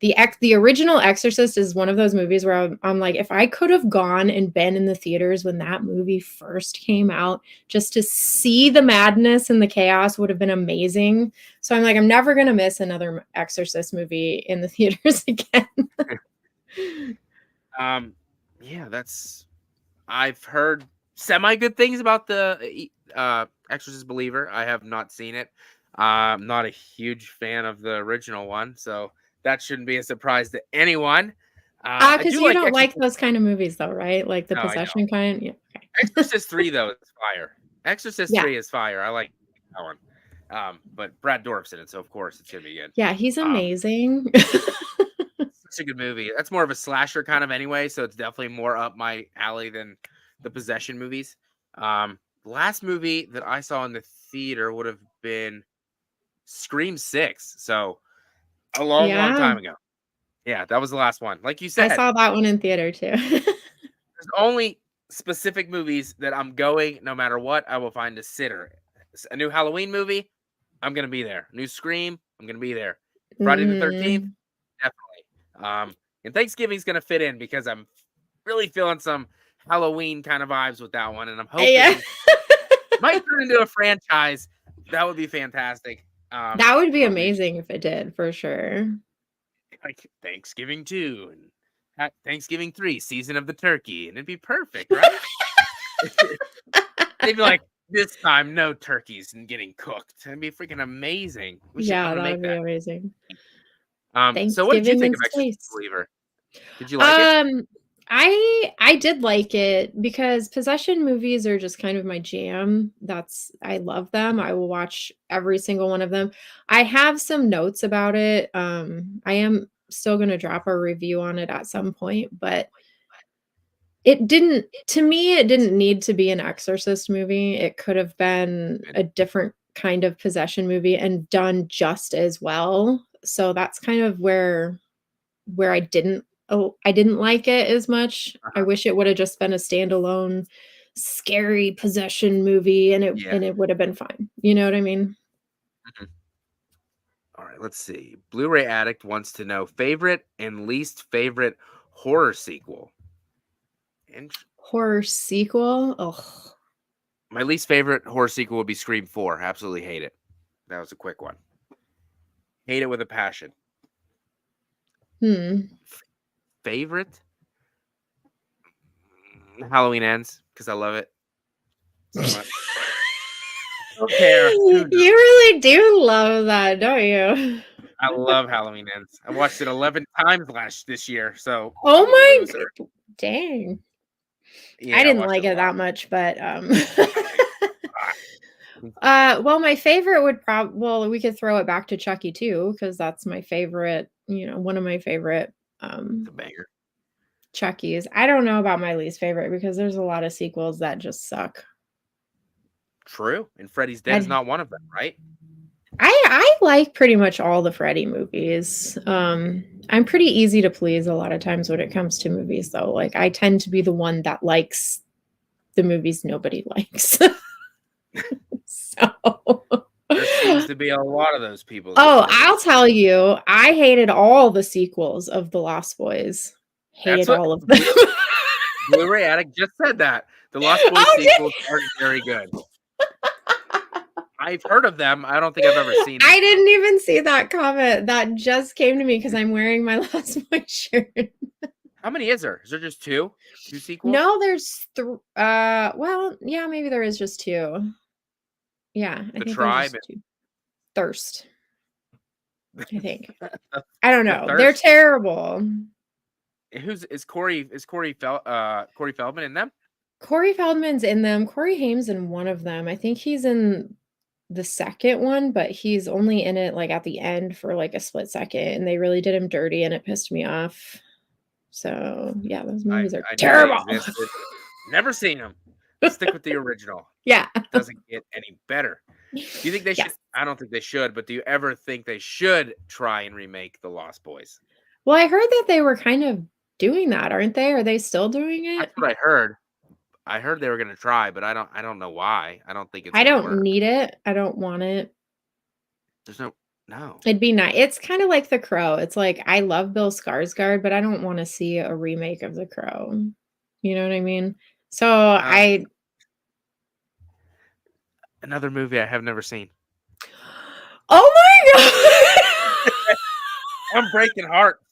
[SPEAKER 2] The original Exorcist is one of those movies where I'm like, if I could have gone and been in the theaters when that movie first came out, just to see the madness and the chaos would have been amazing. So I'm like, I'm never going to miss another Exorcist movie in the theaters again.
[SPEAKER 1] Yeah, I've heard semi good things about the Exorcist Believer. I have not seen it. I'm not a huge fan of the original one, so that shouldn't be a surprise to anyone. I
[SPEAKER 2] Because
[SPEAKER 1] do
[SPEAKER 2] you
[SPEAKER 1] like
[SPEAKER 2] don't like
[SPEAKER 1] Exorcist.
[SPEAKER 2] those kind of movies though, right? Like the
[SPEAKER 1] No, I
[SPEAKER 2] possession
[SPEAKER 1] don't.
[SPEAKER 2] kind. Yeah. Okay.
[SPEAKER 1] Exorcist 3 though is fire. Exorcist
[SPEAKER 2] Yeah.
[SPEAKER 1] 3 is fire. I like that one. But Brad Dourif's in it, so of course it's gonna be good.
[SPEAKER 2] Yeah, he's
[SPEAKER 1] Um,
[SPEAKER 2] amazing.
[SPEAKER 1] such a good movie. That's more of a slasher kind of anyway, so it's definitely more up my alley than the possession movies. Last movie that I saw in the theater would have been Scream 6. So a long, long
[SPEAKER 2] Yeah.
[SPEAKER 1] time ago. Yeah, that was the last one. Like you
[SPEAKER 2] I
[SPEAKER 1] said,
[SPEAKER 2] saw that one in theater too.
[SPEAKER 1] there's only specific movies that I'm going no matter what. I will find a sitter. A new Halloween movie, I'm gonna be there. New Scream, I'm gonna be there. Friday the 13th,
[SPEAKER 2] Mhm.
[SPEAKER 1] definitely. And Thanksgiving's gonna fit in because I'm really feeling some Halloween kind of vibes with that one, and I'm
[SPEAKER 2] Yeah.
[SPEAKER 1] hoping might turn into a franchise. That would be fantastic.
[SPEAKER 2] That would be
[SPEAKER 1] Or maybe
[SPEAKER 2] amazing if it did, for sure.
[SPEAKER 1] like Thanksgiving 2 and Thanksgiving 3, Season of the Turkey, and it'd be perfect, right? They'd be like, this time no turkeys and getting cooked. It'd be freaking amazing. I'm
[SPEAKER 2] Yeah,
[SPEAKER 1] gonna
[SPEAKER 2] that
[SPEAKER 1] make
[SPEAKER 2] would be
[SPEAKER 1] that.
[SPEAKER 2] amazing.
[SPEAKER 1] So what did you
[SPEAKER 2] Thanksgiving
[SPEAKER 1] think
[SPEAKER 2] in
[SPEAKER 1] of Exorcist
[SPEAKER 2] space.
[SPEAKER 1] Believer? Did you like it?
[SPEAKER 2] Um, I did like it because possession movies are just kind of my jam. I love them. I will watch every single one of them. I have some notes about it. I am still gonna drop a review on it at some point, but it didn't need to be an Exorcist movie. It could have been a different kind of possession movie and done just as well. So that's kind of where I didn't like it as much. I
[SPEAKER 1] Uh-huh.
[SPEAKER 2] wish it would have just been a standalone scary possession movie and
[SPEAKER 1] Yeah.
[SPEAKER 2] it would have been fine. You know what I mean?
[SPEAKER 1] Mhm. All right, let's see. Blu-ray Addict wants to know favorite and least favorite horror sequel. And
[SPEAKER 2] Horror sequel? Oh.
[SPEAKER 1] my least favorite horror sequel would be Scream 4. Absolutely hate it. That was a quick one. Hate it with a passion.
[SPEAKER 2] Hmm.
[SPEAKER 1] Favorite? Halloween Ends because I love it so much. I don't care who
[SPEAKER 2] You
[SPEAKER 1] does.
[SPEAKER 2] really do love that, don't you?
[SPEAKER 1] I love Halloween Ends. I watched it 11 times this year, so
[SPEAKER 2] Oh
[SPEAKER 1] I'm a
[SPEAKER 2] my
[SPEAKER 1] loser.
[SPEAKER 2] dang. I
[SPEAKER 1] Yeah, I
[SPEAKER 2] didn't
[SPEAKER 1] watched it
[SPEAKER 2] like
[SPEAKER 1] a
[SPEAKER 2] it
[SPEAKER 1] lot.
[SPEAKER 2] that much, but
[SPEAKER 1] Ah,
[SPEAKER 2] well, my favorite would well, we could throw it back to Chucky too, because that's my favorite, one of my favorite
[SPEAKER 1] it's
[SPEAKER 2] um
[SPEAKER 1] a banger.
[SPEAKER 2] Chucky's. I don't know about my least favorite because there's a lot of sequels that just suck.
[SPEAKER 1] True, and Freddy's Dead is
[SPEAKER 2] I
[SPEAKER 1] not one of them, right?
[SPEAKER 2] I like pretty much all the Freddy movies. I'm pretty easy to please a lot of times when it comes to movies though. Like I tend to be the one that likes the movies nobody likes. So
[SPEAKER 1] There seems to be a lot of those people these
[SPEAKER 2] Oh,
[SPEAKER 1] days.
[SPEAKER 2] I'll tell you, I hated all the sequels of The Lost Boys.
[SPEAKER 1] That's
[SPEAKER 2] Hated
[SPEAKER 1] what
[SPEAKER 2] all of them.
[SPEAKER 1] Blu-ray Addict just said that. The Lost Boys
[SPEAKER 2] Oh,
[SPEAKER 1] sequels aren't very good. I've heard of them. I don't think I've ever seen them.
[SPEAKER 2] I didn't even see that comment. That just came to me because I'm wearing my Lost Boys shirt.
[SPEAKER 1] How many is there? Is there just two? Two sequels?
[SPEAKER 2] No, there's well, yeah, maybe there is just two. Yeah, I
[SPEAKER 1] The
[SPEAKER 2] think
[SPEAKER 1] Tribe.
[SPEAKER 2] there's just two. Thirst, I think.
[SPEAKER 1] The,
[SPEAKER 2] I don't
[SPEAKER 1] the
[SPEAKER 2] know. They're
[SPEAKER 1] Thirst.
[SPEAKER 2] terrible.
[SPEAKER 1] Corey Feldman in them?
[SPEAKER 2] Corey Feldman's in them. Corey Haim's in one of them. I think he's in the second one, but he's only in it like at the end for like a split second, and they really did him dirty, and it pissed me off. So yeah, those movies are
[SPEAKER 1] I knew
[SPEAKER 2] terrible.
[SPEAKER 1] they existed. Never seen them. Stick with the original.
[SPEAKER 2] Yeah.
[SPEAKER 1] Doesn't get any better. Do you think they should?
[SPEAKER 2] Yes.
[SPEAKER 1] I don't think they should, but do you ever think they should try and remake The Lost Boys?
[SPEAKER 2] Well, I heard that they were kind of doing that, aren't they? Are they still doing it?
[SPEAKER 1] That's what I heard. I heard they were gonna try, but I don't know why. I don't think it's
[SPEAKER 2] I
[SPEAKER 1] gonna
[SPEAKER 2] don't
[SPEAKER 1] work.
[SPEAKER 2] need it. I don't want it.
[SPEAKER 1] There's no.
[SPEAKER 2] It'd be nice. It's kind of like The Crow. It's like I love Bill Skarsgård, but I don't want to see a remake of The Crow. You know what I mean? So
[SPEAKER 1] Another movie I have never seen.
[SPEAKER 2] Oh my god!
[SPEAKER 1] I'm breaking hearts.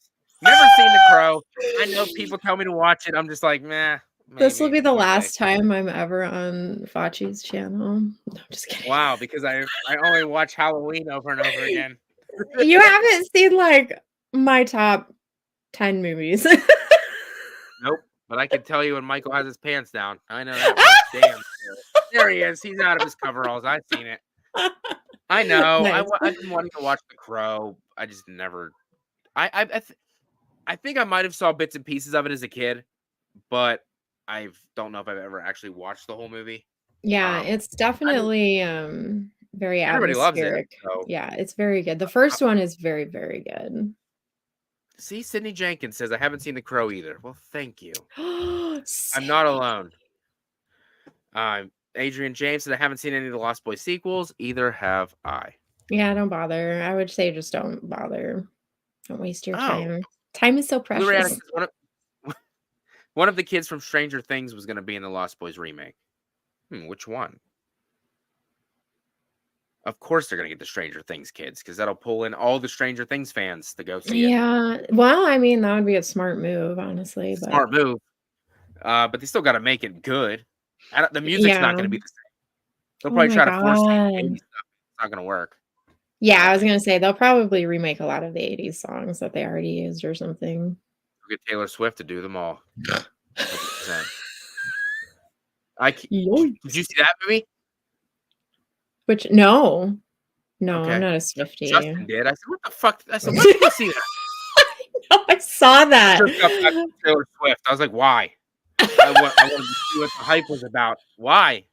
[SPEAKER 1] Never seen The Crow. I know people tell me to watch it. I'm just like, meh.
[SPEAKER 2] This will be the
[SPEAKER 1] Okay.
[SPEAKER 2] last time I'm ever on FACCI'S channel. No, I'm just kidding.
[SPEAKER 1] Wow, because I only watch Halloween over and over again.
[SPEAKER 2] You haven't seen like my top 10 movies.
[SPEAKER 1] Nope. But I can tell you when Michael has his pants down. I know that much. Damn. There he is. He's out of his coveralls. I've seen it. I know.
[SPEAKER 2] Nice.
[SPEAKER 1] I've been wanting to watch The Crow. I just never. I think I might have saw bits and pieces of it as a kid, but I don't know if I've ever actually watched the whole movie.
[SPEAKER 2] Yeah, it's definitely very
[SPEAKER 1] Everybody loves it.
[SPEAKER 2] atmospheric.
[SPEAKER 1] So.
[SPEAKER 2] Yeah, it's very good. The first one is very, very good.
[SPEAKER 1] See, Sydney Jenkins says I haven't seen The Crow either. Well, thank you. I'm
[SPEAKER 2] Same.
[SPEAKER 1] not alone. Adrian James said I haven't seen any of the Lost Boys sequels. Either have I.
[SPEAKER 2] Yeah, don't bother. I would say just don't bother. Don't waste your time. Time is so
[SPEAKER 1] Blu-ray
[SPEAKER 2] precious.
[SPEAKER 1] Addict says one of the kids from Stranger Things was going to be in the Lost Boys remake. Which one? Of course they're going to get the Stranger Things kids because that'll pull in all the Stranger Things fans to go see it.
[SPEAKER 2] Yeah. Well, I mean, that would be a smart move, honestly.
[SPEAKER 1] Smart move. But they still got to make it good. The music's not going to be the same. They'll probably try to force the 80s stuff. It's not going to work.
[SPEAKER 2] Yeah, I was going to say they'll probably remake a lot of the 80s songs that they already used or something.
[SPEAKER 1] We'll get Taylor Swift to do them all. 100%. Did you see that movie?
[SPEAKER 2] Which no,
[SPEAKER 1] Okay.
[SPEAKER 2] I'm not a Swiftie.
[SPEAKER 1] Justin did. I said, "What the fuck?" I said, "Why did you see that?"
[SPEAKER 2] No, I saw that.
[SPEAKER 1] Taylor Swift. I was like, "Why?" I wanted to see what the hype was about. Why?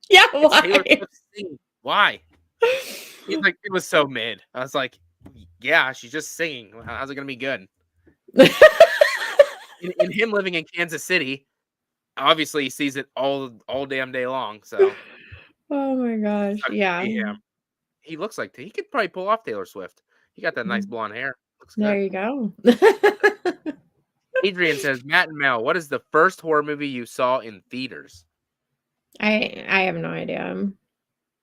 [SPEAKER 2] Yeah,
[SPEAKER 1] It's
[SPEAKER 2] why?
[SPEAKER 1] Taylor Swift singing. Why? He's like, it was so mid. I was like, yeah, she's just singing. How's it gonna be good? in him living in Kansas City, obviously he sees it all damn day long. So,
[SPEAKER 2] oh my gosh, yeah.
[SPEAKER 1] He looks like he could probably pull off Taylor Swift. He got that nice blonde hair. Looks good.
[SPEAKER 2] There you go.
[SPEAKER 1] Adrian says, Matt and Mel, what is the first horror movie you saw in theaters?
[SPEAKER 2] I have no idea.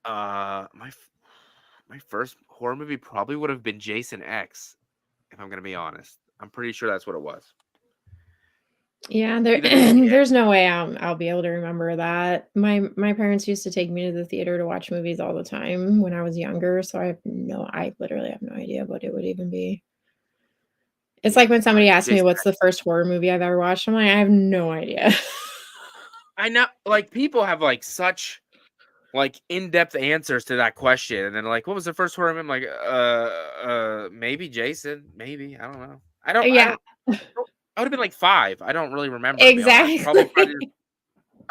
[SPEAKER 1] My first horror movie probably would have been Jason X, if I'm gonna be honest. I'm pretty sure that's what it was.
[SPEAKER 2] Yeah, there's no way I'll be able to remember that. My parents used to take me to the theater to watch movies all the time when I was younger, so I literally have no idea what it would even be. It's like when somebody asks me what's the first horror movie I've ever watched, I'm like, I have no idea.
[SPEAKER 1] I know, like, people have like such like in-depth answers to that question, and then like, what was the first horror movie? I'm like, maybe Jason, maybe, I don't know. I would have been like 5. I don't really remember.
[SPEAKER 2] Exactly.
[SPEAKER 1] Probably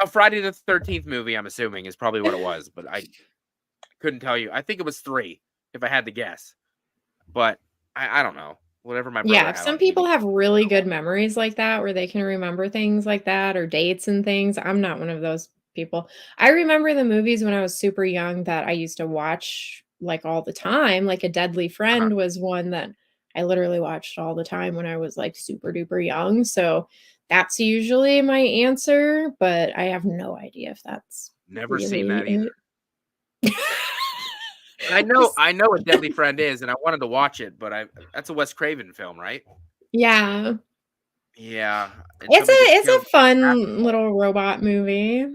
[SPEAKER 1] Friday the 13th movie, I'm assuming, is probably what it was, but I couldn't tell you. I think it was 3, if I had to guess. But I don't know. Whatever my brother had
[SPEAKER 2] some people have really good memories like that, where they can remember things like that or dates and things. I'm not one of those people. I remember the movies when I was super young that I used to watch, like, all the time, like, A Deadly
[SPEAKER 1] Uh-huh.
[SPEAKER 2] Friend was one that I literally watched all the time when I was, like, super duper young, so that's usually my answer, but I have no idea if that's
[SPEAKER 1] Never seen
[SPEAKER 2] really
[SPEAKER 1] that either.
[SPEAKER 2] it. Just
[SPEAKER 1] I know what Deadly Friend is, and I wanted to watch it, but that's a Wes Craven film, right?
[SPEAKER 2] yeah.
[SPEAKER 1] Yeah, and
[SPEAKER 2] It's
[SPEAKER 1] somebody gets
[SPEAKER 2] a
[SPEAKER 1] killed.
[SPEAKER 2] fun little robot movie.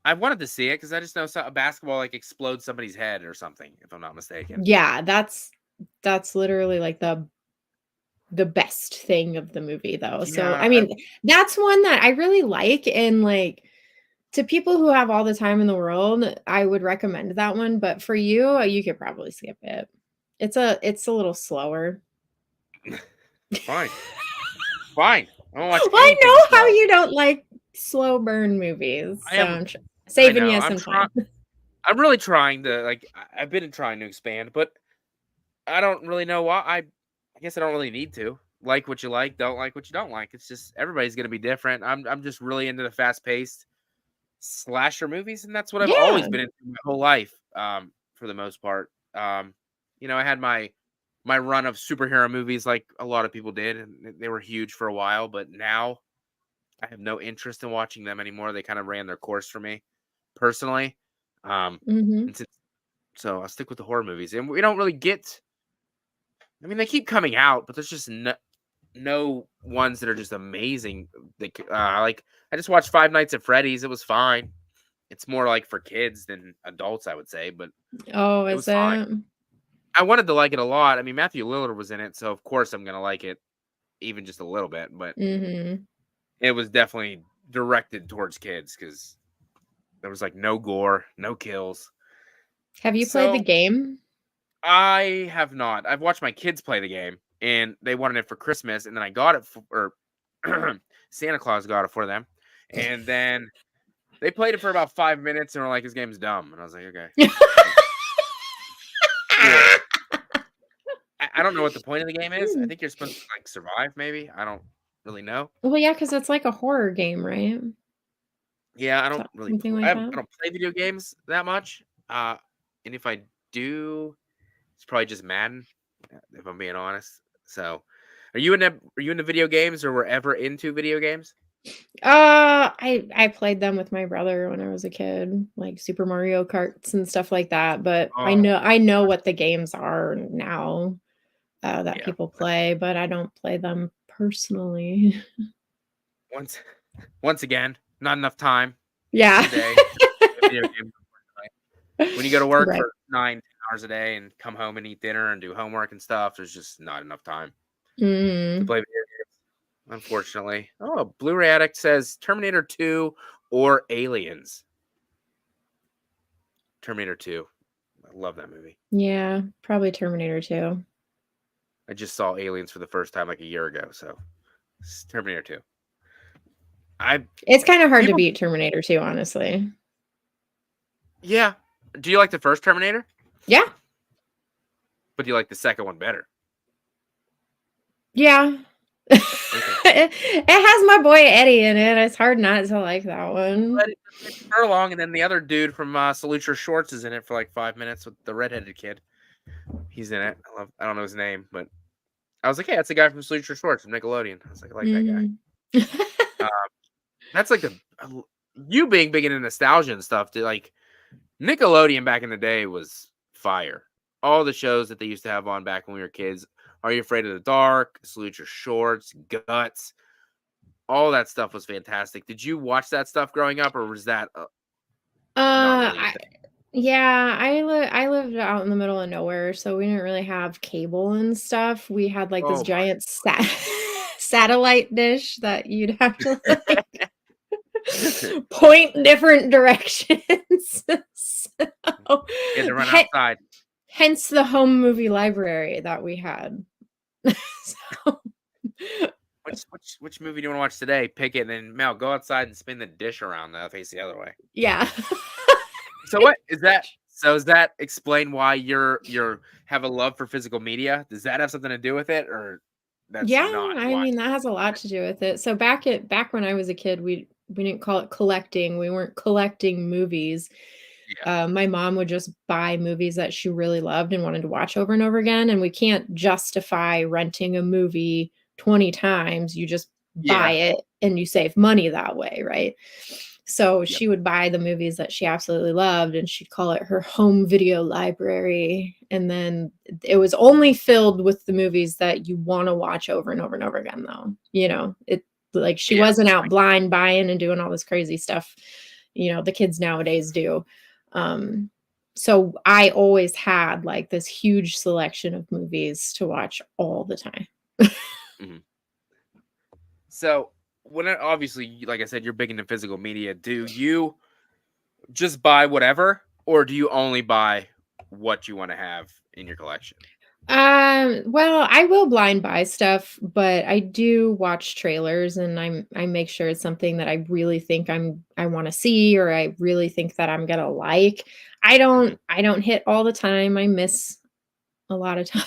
[SPEAKER 1] I wanted to see it because I just know a basketball like explodes somebody's head or something, if I'm not mistaken.
[SPEAKER 2] Yeah, that's literally, like, the best thing of the movie, though, so,
[SPEAKER 1] Yeah,
[SPEAKER 2] I mean, that's one that I really like, and, like, to people who have all the time in the world, I would recommend that one, but for you, you could probably skip it. It's a little slower.
[SPEAKER 1] fine, fine. I don't watch
[SPEAKER 2] Well, I
[SPEAKER 1] anything
[SPEAKER 2] know how
[SPEAKER 1] slow.
[SPEAKER 2] you don't like slow burn movies,
[SPEAKER 1] I
[SPEAKER 2] so
[SPEAKER 1] am.
[SPEAKER 2] I'm
[SPEAKER 1] I
[SPEAKER 2] saving
[SPEAKER 1] know.
[SPEAKER 2] you some time.
[SPEAKER 1] I'm really trying to like. I've been trying to expand, but I don't really know why. I guess I don't really need to. Like what you like, don't like what you don't like. It's just everybody's gonna be different. I'm just really into the fast paced slasher movies, and that's what I've always
[SPEAKER 2] Yeah.
[SPEAKER 1] been into my whole life. For the most part. I had my run of superhero movies like a lot of people did, and they were huge for a while, but now I have no interest in watching them anymore. They kind of ran their course for me personally.
[SPEAKER 2] Mhm.
[SPEAKER 1] And so I'll stick with the horror movies. And we don't really get I mean they keep coming out, but there's just no ones that are just amazing. Like I just watched Five Nights at Freddy's. It was fine. It's more like for kids than adults, I would say, but
[SPEAKER 2] Oh,
[SPEAKER 1] it
[SPEAKER 2] is
[SPEAKER 1] was fine.
[SPEAKER 2] it?
[SPEAKER 1] I wanted to like it a lot. I mean, Matthew Lillard was in it, so of course I'm gonna like it even just a little bit. But
[SPEAKER 2] Mhm.
[SPEAKER 1] it was definitely directed towards kids because there was like no gore, no kills.
[SPEAKER 2] Have you played the
[SPEAKER 1] So
[SPEAKER 2] game?
[SPEAKER 1] I have not. I've watched my kids play the game, and they wanted it for Christmas, and then I got it for, or Santa Claus got it for them, and then they played it for about 5 minutes and were like, "This game's dumb," and I was like, "Okay, well, cool." I don't know what the point of the game is. I
[SPEAKER 2] Mm.
[SPEAKER 1] think you're supposed to like survive, maybe. I don't really know.
[SPEAKER 2] Well, yeah, because it's like a horror game, right?
[SPEAKER 1] Yeah, I don't really.
[SPEAKER 2] Something like
[SPEAKER 1] I
[SPEAKER 2] that?
[SPEAKER 1] don't play video games that much. And if I do, it's probably just Madden, if I'm being honest. So, are you into video games or were ever into video games?
[SPEAKER 2] I played them with my brother when I was a kid, like Super Mario Karts and stuff like that, but
[SPEAKER 1] Oh,
[SPEAKER 2] I know what the games are now, that
[SPEAKER 1] yeah.
[SPEAKER 2] people play, but I don't play them personally.
[SPEAKER 1] Once, once again, not enough time in
[SPEAKER 2] Yeah.
[SPEAKER 1] the day to play video games. Unfortunately. When you go to work
[SPEAKER 2] Right.
[SPEAKER 1] for 9, 10 hours a day and come home and eat dinner and do homework and stuff, there's just not enough time to
[SPEAKER 2] Mm.
[SPEAKER 1] play video games. Unfortunately. Oh, Blu-ray Addict says Terminator 2 or Aliens. Terminator 2. I love that movie.
[SPEAKER 2] Yeah, probably Terminator 2.
[SPEAKER 1] I just saw Aliens for the first time like a year ago, so it's Terminator 2. I
[SPEAKER 2] It's kinda hard to
[SPEAKER 1] people
[SPEAKER 2] beat Terminator 2, honestly.
[SPEAKER 1] Yeah. Do you like the first Terminator?
[SPEAKER 2] Yeah.
[SPEAKER 1] But do you like the second one better?
[SPEAKER 2] Yeah.
[SPEAKER 1] Okay.
[SPEAKER 2] It has my boy Eddie in it, it's hard not to like that one.
[SPEAKER 1] But it's Furlong, and then the other dude from Salute Your Shorts is in it for like 5 minutes with the redheaded kid. He's in it. I don't know his name, but I was like, hey, that's the guy from Salute Your Shorts from Nickelodeon. I was like, I like that guy.
[SPEAKER 2] Mhm.
[SPEAKER 1] Uh, that's like you being big into nostalgia and stuff. Like Nickelodeon back in the day was fire. All the shows that they used to have on back when we were kids. Are You Afraid of the Dark? Salute Your Shorts, Guts. All that stuff was fantastic. Did you watch that stuff growing up, or was that not really your
[SPEAKER 2] I
[SPEAKER 1] thing?
[SPEAKER 2] yeah, I lived out in the middle of nowhere, so we didn't really have cable and stuff. We had, like, this
[SPEAKER 1] Oh my!
[SPEAKER 2] giant satellite dish that you'd have to, like, point different directions. So,
[SPEAKER 1] You had to run
[SPEAKER 2] he
[SPEAKER 1] outside.
[SPEAKER 2] hence the home movie library that we had. So
[SPEAKER 1] Which movie do you want to watch today? Pick it, and then Mel, go outside and spin the dish around the face the other way.
[SPEAKER 2] yeah.
[SPEAKER 1] So what is
[SPEAKER 2] Pretty
[SPEAKER 1] that?
[SPEAKER 2] much.
[SPEAKER 1] So does that explain why you're have a love for physical media? Does that have something to do with it, or that's
[SPEAKER 2] Yeah,
[SPEAKER 1] not
[SPEAKER 2] I
[SPEAKER 1] why?
[SPEAKER 2] mean, that has a lot to do with it. So back when I was a kid, we didn't call it collecting. We weren't collecting movies.
[SPEAKER 1] Yeah.
[SPEAKER 2] My mom would just buy movies that she really loved and wanted to watch over and over again, and we can't justify renting a movie 20 times. You just buy
[SPEAKER 1] Yeah.
[SPEAKER 2] it and you save money that way, right? So
[SPEAKER 1] Yep.
[SPEAKER 2] she would buy the movies that she absolutely loved, and she'd call it her home video library. And then it was only filled with the movies that you want to watch over and over and over again, though. It like she
[SPEAKER 1] Yeah.
[SPEAKER 2] wasn't out blind buying and doing all this crazy stuff, the kids nowadays do. Um, so I always had like this huge selection of movies to watch all the time.
[SPEAKER 1] Mhm. So obviously, like I said, you're big into physical media. Do you just buy whatever, or do you only buy what you want to have in your collection?
[SPEAKER 2] Well, I will blind buy stuff, but I do watch trailers and I make sure it's something that I really think I want to see, or I really think that I'm gonna like. I
[SPEAKER 1] Mhm.
[SPEAKER 2] don't I don't hit all the time. I miss a lot of times.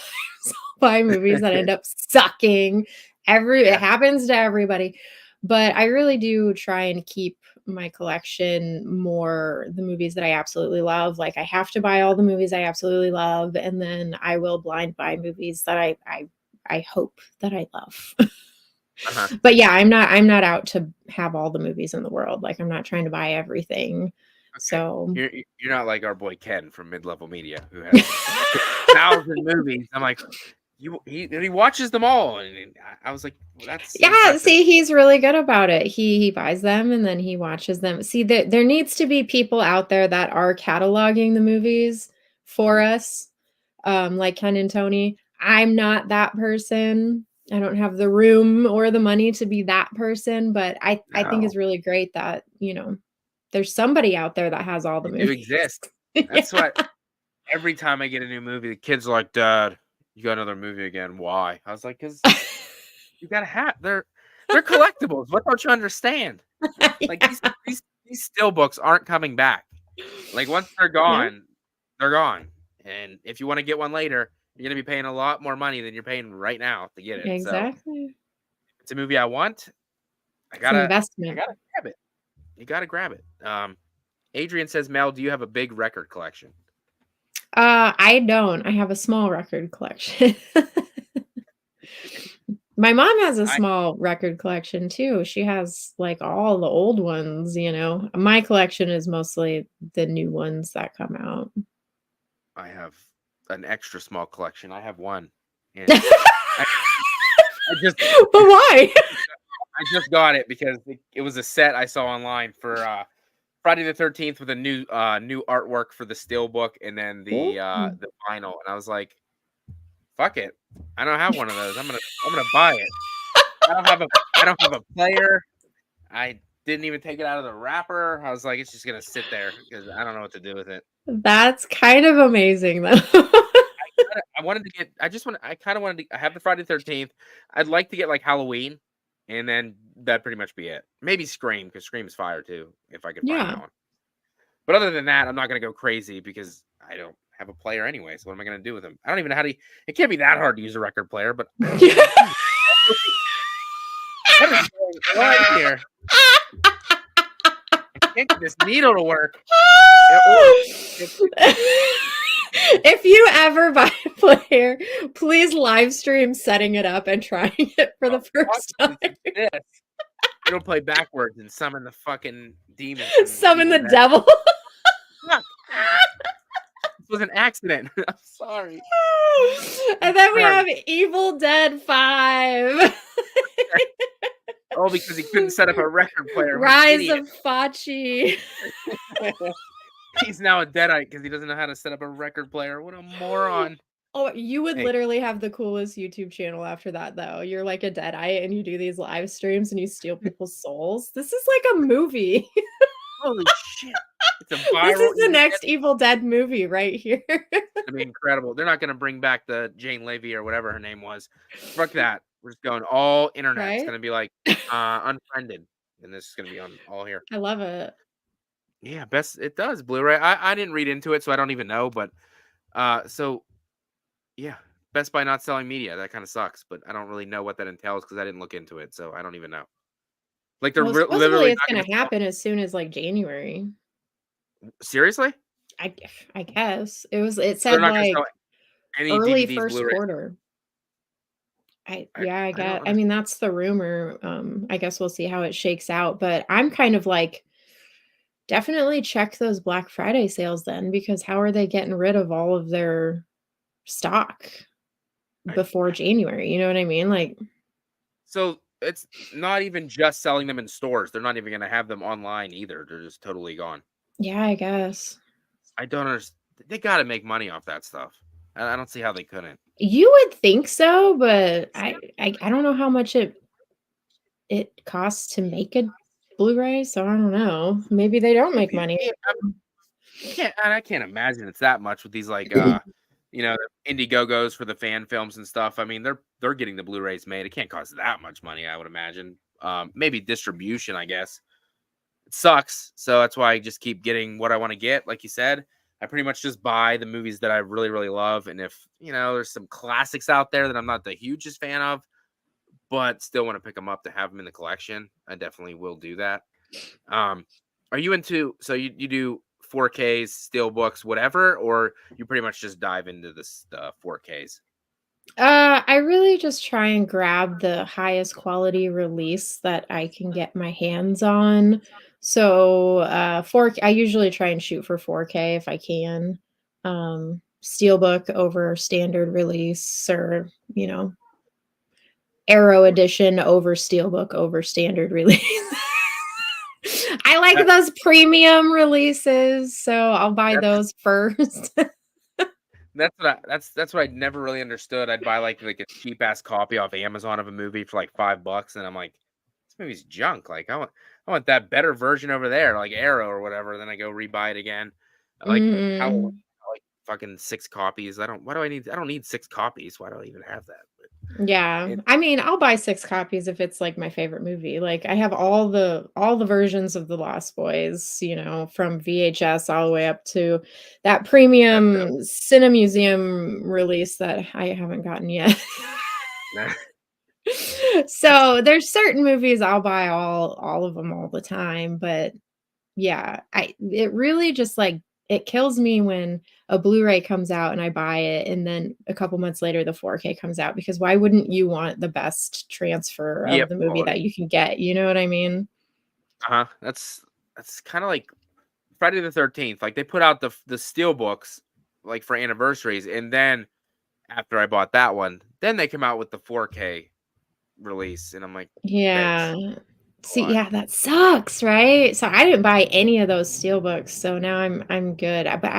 [SPEAKER 2] Buy movies that end up sucking. It
[SPEAKER 1] Yeah.
[SPEAKER 2] happens to everybody. But I really do try and keep my collection more the movies that I absolutely love. Like I have to buy all the movies I absolutely love, and then I will blind buy movies that I hope that I love.
[SPEAKER 1] Uh-huh.
[SPEAKER 2] But yeah, I'm not out to have all the movies in the world. Like I'm not trying to buy everything.
[SPEAKER 1] Okay.
[SPEAKER 2] So
[SPEAKER 1] You're not like our boy Ken from Mid Level Media, who has 1,000 movies. I'm like, he watches them all, and I was like, well, that's
[SPEAKER 2] Yeah,
[SPEAKER 1] impressive.
[SPEAKER 2] see, he's really good about it. He buys them and then he watches them. See, there needs to be people out there that are cataloging the movies for
[SPEAKER 1] Mhm.
[SPEAKER 2] us, like Ken and Tony. I'm not that person. I don't have the room or the money to be that person, but I think
[SPEAKER 1] No,
[SPEAKER 2] it's really great that, there's somebody out there that has all the
[SPEAKER 1] they do
[SPEAKER 2] movies.
[SPEAKER 1] exist.
[SPEAKER 2] Yeah.
[SPEAKER 1] That's what every time I get a new movie, the kids are like, "Dad, you got another movie again? Why?" I was like, "Cause you gotta have they're collectibles. What don't you understand? Like
[SPEAKER 2] Yeah.
[SPEAKER 1] these still books aren't coming back. Like once
[SPEAKER 2] Yeah,
[SPEAKER 1] they're gone. And if you want to get one later, you're gonna be paying a lot more money than you're paying right now to get it. So
[SPEAKER 2] exactly.
[SPEAKER 1] if it's a movie I want, I
[SPEAKER 2] It's an
[SPEAKER 1] gotta I
[SPEAKER 2] investment.
[SPEAKER 1] gotta grab it. You gotta grab it. Adrian says, Mel, do you have a big record collection?
[SPEAKER 2] I don't. I have a small record collection. My mom has a
[SPEAKER 1] I
[SPEAKER 2] small record collection too. She has, like, all the old ones. My collection is mostly the new ones that come out.
[SPEAKER 1] I have an extra small collection. I have one. And I, I just
[SPEAKER 2] But why?
[SPEAKER 1] I just got it because it was a set I saw online for Friday the 13th with a new artwork for the steelbook and then
[SPEAKER 2] Ooh.
[SPEAKER 1] the vinyl. And I was like, fuck it. I don't have one of those. I'm gonna buy it. I don't have a player. I didn't even take it out of the wrapper. I was like, it's just gonna sit there because I don't know what to do with it.
[SPEAKER 2] That's kind of amazing, though.
[SPEAKER 1] I wanted to get. I kind of wanted to. I have the Friday 13th. I'd like to get like Halloween, and then that'd pretty much be it. Maybe Scream because Scream's fire too if I could find
[SPEAKER 2] Yeah.
[SPEAKER 1] that one. But other than that, I'm not gonna go crazy because I don't have a player anyway. So what am I gonna do with them? I don't even know how to. It can't be that hard to use a record player, but I don't know how to use it. What is going on here? I can't get this needle to work.
[SPEAKER 2] If you ever buy a player, please live stream setting it up and trying it for the first
[SPEAKER 1] Watch
[SPEAKER 2] time.
[SPEAKER 1] this. It'll play backwards and summon the fucking demon from
[SPEAKER 2] Summon
[SPEAKER 1] Evil
[SPEAKER 2] the
[SPEAKER 1] Dead.
[SPEAKER 2] devil.
[SPEAKER 1] Fuck. This was an accident. I'm sorry.
[SPEAKER 2] And then we
[SPEAKER 1] Sorry.
[SPEAKER 2] have Evil Dead 5.
[SPEAKER 1] Oh, because he couldn't set up a record player. What an
[SPEAKER 2] Rise
[SPEAKER 1] idiot.
[SPEAKER 2] of Facci.
[SPEAKER 1] He's now a deadite because he doesn't know how to set up a record player. What a moron.
[SPEAKER 2] Oh, you would
[SPEAKER 1] Hey,
[SPEAKER 2] literally have the coolest YouTube channel after that, though. You're like a deadite and you do these live streams and you steal people's souls. This is like a movie.
[SPEAKER 1] holy shit. It's a
[SPEAKER 2] This is
[SPEAKER 1] viral.
[SPEAKER 2] the next Evil Dead movie right here.
[SPEAKER 1] It's gonna be incredible. They're not gonna bring back the Jane Levy or whatever her name was. Fuck that. We're just going all internet. It's
[SPEAKER 2] Right?
[SPEAKER 1] gonna be like unfriended. And this is gonna be on all here.
[SPEAKER 2] I love it.
[SPEAKER 1] Yeah, best it does. Blu-ray. I didn't read into it, so I don't even know. But so yeah, Best Buy not selling media. That kind of sucks, but I don't really know what that entails because I didn't look into it, so I don't even know. Like they're
[SPEAKER 2] Well, supposedly
[SPEAKER 1] literally
[SPEAKER 2] it's
[SPEAKER 1] not going
[SPEAKER 2] gonna
[SPEAKER 1] to sell.
[SPEAKER 2] happen as soon as, like, January.
[SPEAKER 1] Seriously?
[SPEAKER 2] I I guess. It
[SPEAKER 1] So they're
[SPEAKER 2] said,
[SPEAKER 1] not going to sell
[SPEAKER 2] like,
[SPEAKER 1] any
[SPEAKER 2] early
[SPEAKER 1] DVDs,
[SPEAKER 2] 1st
[SPEAKER 1] Blu-rays.
[SPEAKER 2] quarter. I
[SPEAKER 1] I don't
[SPEAKER 2] get I mean,
[SPEAKER 1] understand.
[SPEAKER 2] that's the rumor. I guess we'll see how it shakes out, but I'm kind of like, definitely check those Black Friday sales then, because how are they getting rid of all of their stock
[SPEAKER 1] I,
[SPEAKER 2] before January? You know what I mean? Like,
[SPEAKER 1] so it's not even just selling them in stores. They're not even going to have them online either. They're just totally gone.
[SPEAKER 2] yeah, I guess.
[SPEAKER 1] I don't understand. They got to make money off that stuff. I don't see how they couldn't.
[SPEAKER 2] You would think so, but I don't know how much it costs to make a Blu-ray, so I don't know. Maybe they don't make money.
[SPEAKER 1] I can't imagine it's that much with these like Indiegogos for the fan films and stuff. I mean, they're getting the Blu-rays made. It can't cost that much money, I would imagine. Maybe distribution, I guess. It sucks. So that's why I just keep getting what I want to get. Like you said, I pretty much just buy the movies that I really, really love. And if, there's some classics out there that I'm not the hugest fan of, but still want to pick them up to have them in the collection, I definitely will do that. Are you into, so you do 4Ks, steelbooks, whatever, or you pretty much just dive into this 4Ks?
[SPEAKER 2] I really just try and grab the highest quality release that I can get my hands on. So, 4K, I usually try and shoot for 4K if I can. Steelbook over standard release, or, Arrow edition over steelbook over standard release. I like
[SPEAKER 1] That,
[SPEAKER 2] those premium releases, so I'll buy
[SPEAKER 1] that's
[SPEAKER 2] those first.
[SPEAKER 1] that's what I never really understood. I'd buy like a cheap ass copy off Amazon of a movie for like $5, and I'm like, this movie's junk. Like I want that better version over there, like Arrow or whatever. Then I go rebuy it again. Like how
[SPEAKER 2] Mm.
[SPEAKER 1] like fucking 6 copies. I don't need 6 copies. Why do I even have that?
[SPEAKER 2] Yeah.
[SPEAKER 1] It,
[SPEAKER 2] I mean, I'll buy 6 copies if it's, like, my favorite movie. Like, I have all the versions of The Lost Boys, from VHS all the way up to that
[SPEAKER 1] that's
[SPEAKER 2] premium
[SPEAKER 1] dope.
[SPEAKER 2] Cinemuseum release that I haven't gotten yet.
[SPEAKER 1] That's
[SPEAKER 2] So, there's certain movies I'll buy all of them all the time, but yeah, it really just, like, it kills me when a Blu-ray comes out and I buy it, and then a couple months later, the 4K comes out, because why wouldn't you want the best transfer of
[SPEAKER 1] yep,
[SPEAKER 2] the movie that
[SPEAKER 1] quality.
[SPEAKER 2] you can get, you know what I mean?
[SPEAKER 1] Uh-huh. That's kind of like Friday the 13th. Like they put out the steel books like for anniversaries, and then after I bought that one, then they come out with the 4K release, and I'm like, thanks
[SPEAKER 2] Yeah.
[SPEAKER 1] a
[SPEAKER 2] See,
[SPEAKER 1] lot.
[SPEAKER 2] yeah, that sucks, right? So I didn't buy any of those steelbooks, so now I'm good. But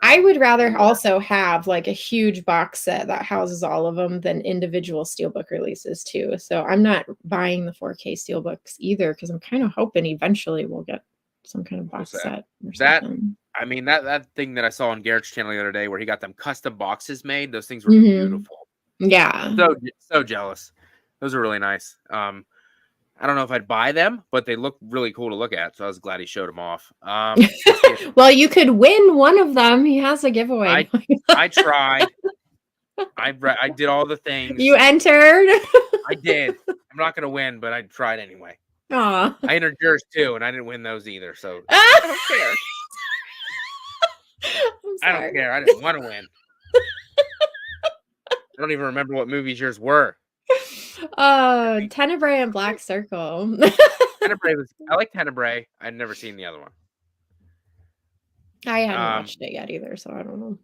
[SPEAKER 2] I would rather also have, like, a huge box set that houses all of them than individual steelbook releases too. So I'm not buying the 4K steelbooks either, because I'm kind of hoping eventually we'll get some kind of
[SPEAKER 1] What's
[SPEAKER 2] box
[SPEAKER 1] that?
[SPEAKER 2] set or
[SPEAKER 1] That
[SPEAKER 2] something.
[SPEAKER 1] I mean that thing that I saw on Garrett's channel the other day where he got them custom boxes made. Those things were
[SPEAKER 2] Mhm.
[SPEAKER 1] beautiful.
[SPEAKER 2] Yeah.
[SPEAKER 1] So jealous. Those are really nice. I don't know if I'd buy them, but they look really cool to look at. So I was glad he showed them off. Let's see.
[SPEAKER 2] Well, you could win one of them. He has a giveaway
[SPEAKER 1] I
[SPEAKER 2] going
[SPEAKER 1] I
[SPEAKER 2] on.
[SPEAKER 1] tried. I did all the
[SPEAKER 2] You
[SPEAKER 1] things.
[SPEAKER 2] entered?
[SPEAKER 1] I did. I'm not gonna win, but I tried anyway.
[SPEAKER 2] Aw.
[SPEAKER 1] I entered yours too, and I didn't win those either. So I don't care.
[SPEAKER 2] I'm
[SPEAKER 1] I don't
[SPEAKER 2] sorry.
[SPEAKER 1] care. I didn't want to win. I don't even remember what movies yours were. I
[SPEAKER 2] Oh,
[SPEAKER 1] think
[SPEAKER 2] Tenebrae and Black Circle.
[SPEAKER 1] Tenebrae was. I like Tenebrae. I'd never seen the other one.
[SPEAKER 2] I hadn't
[SPEAKER 1] Um,
[SPEAKER 2] watched it yet either, so I don't know.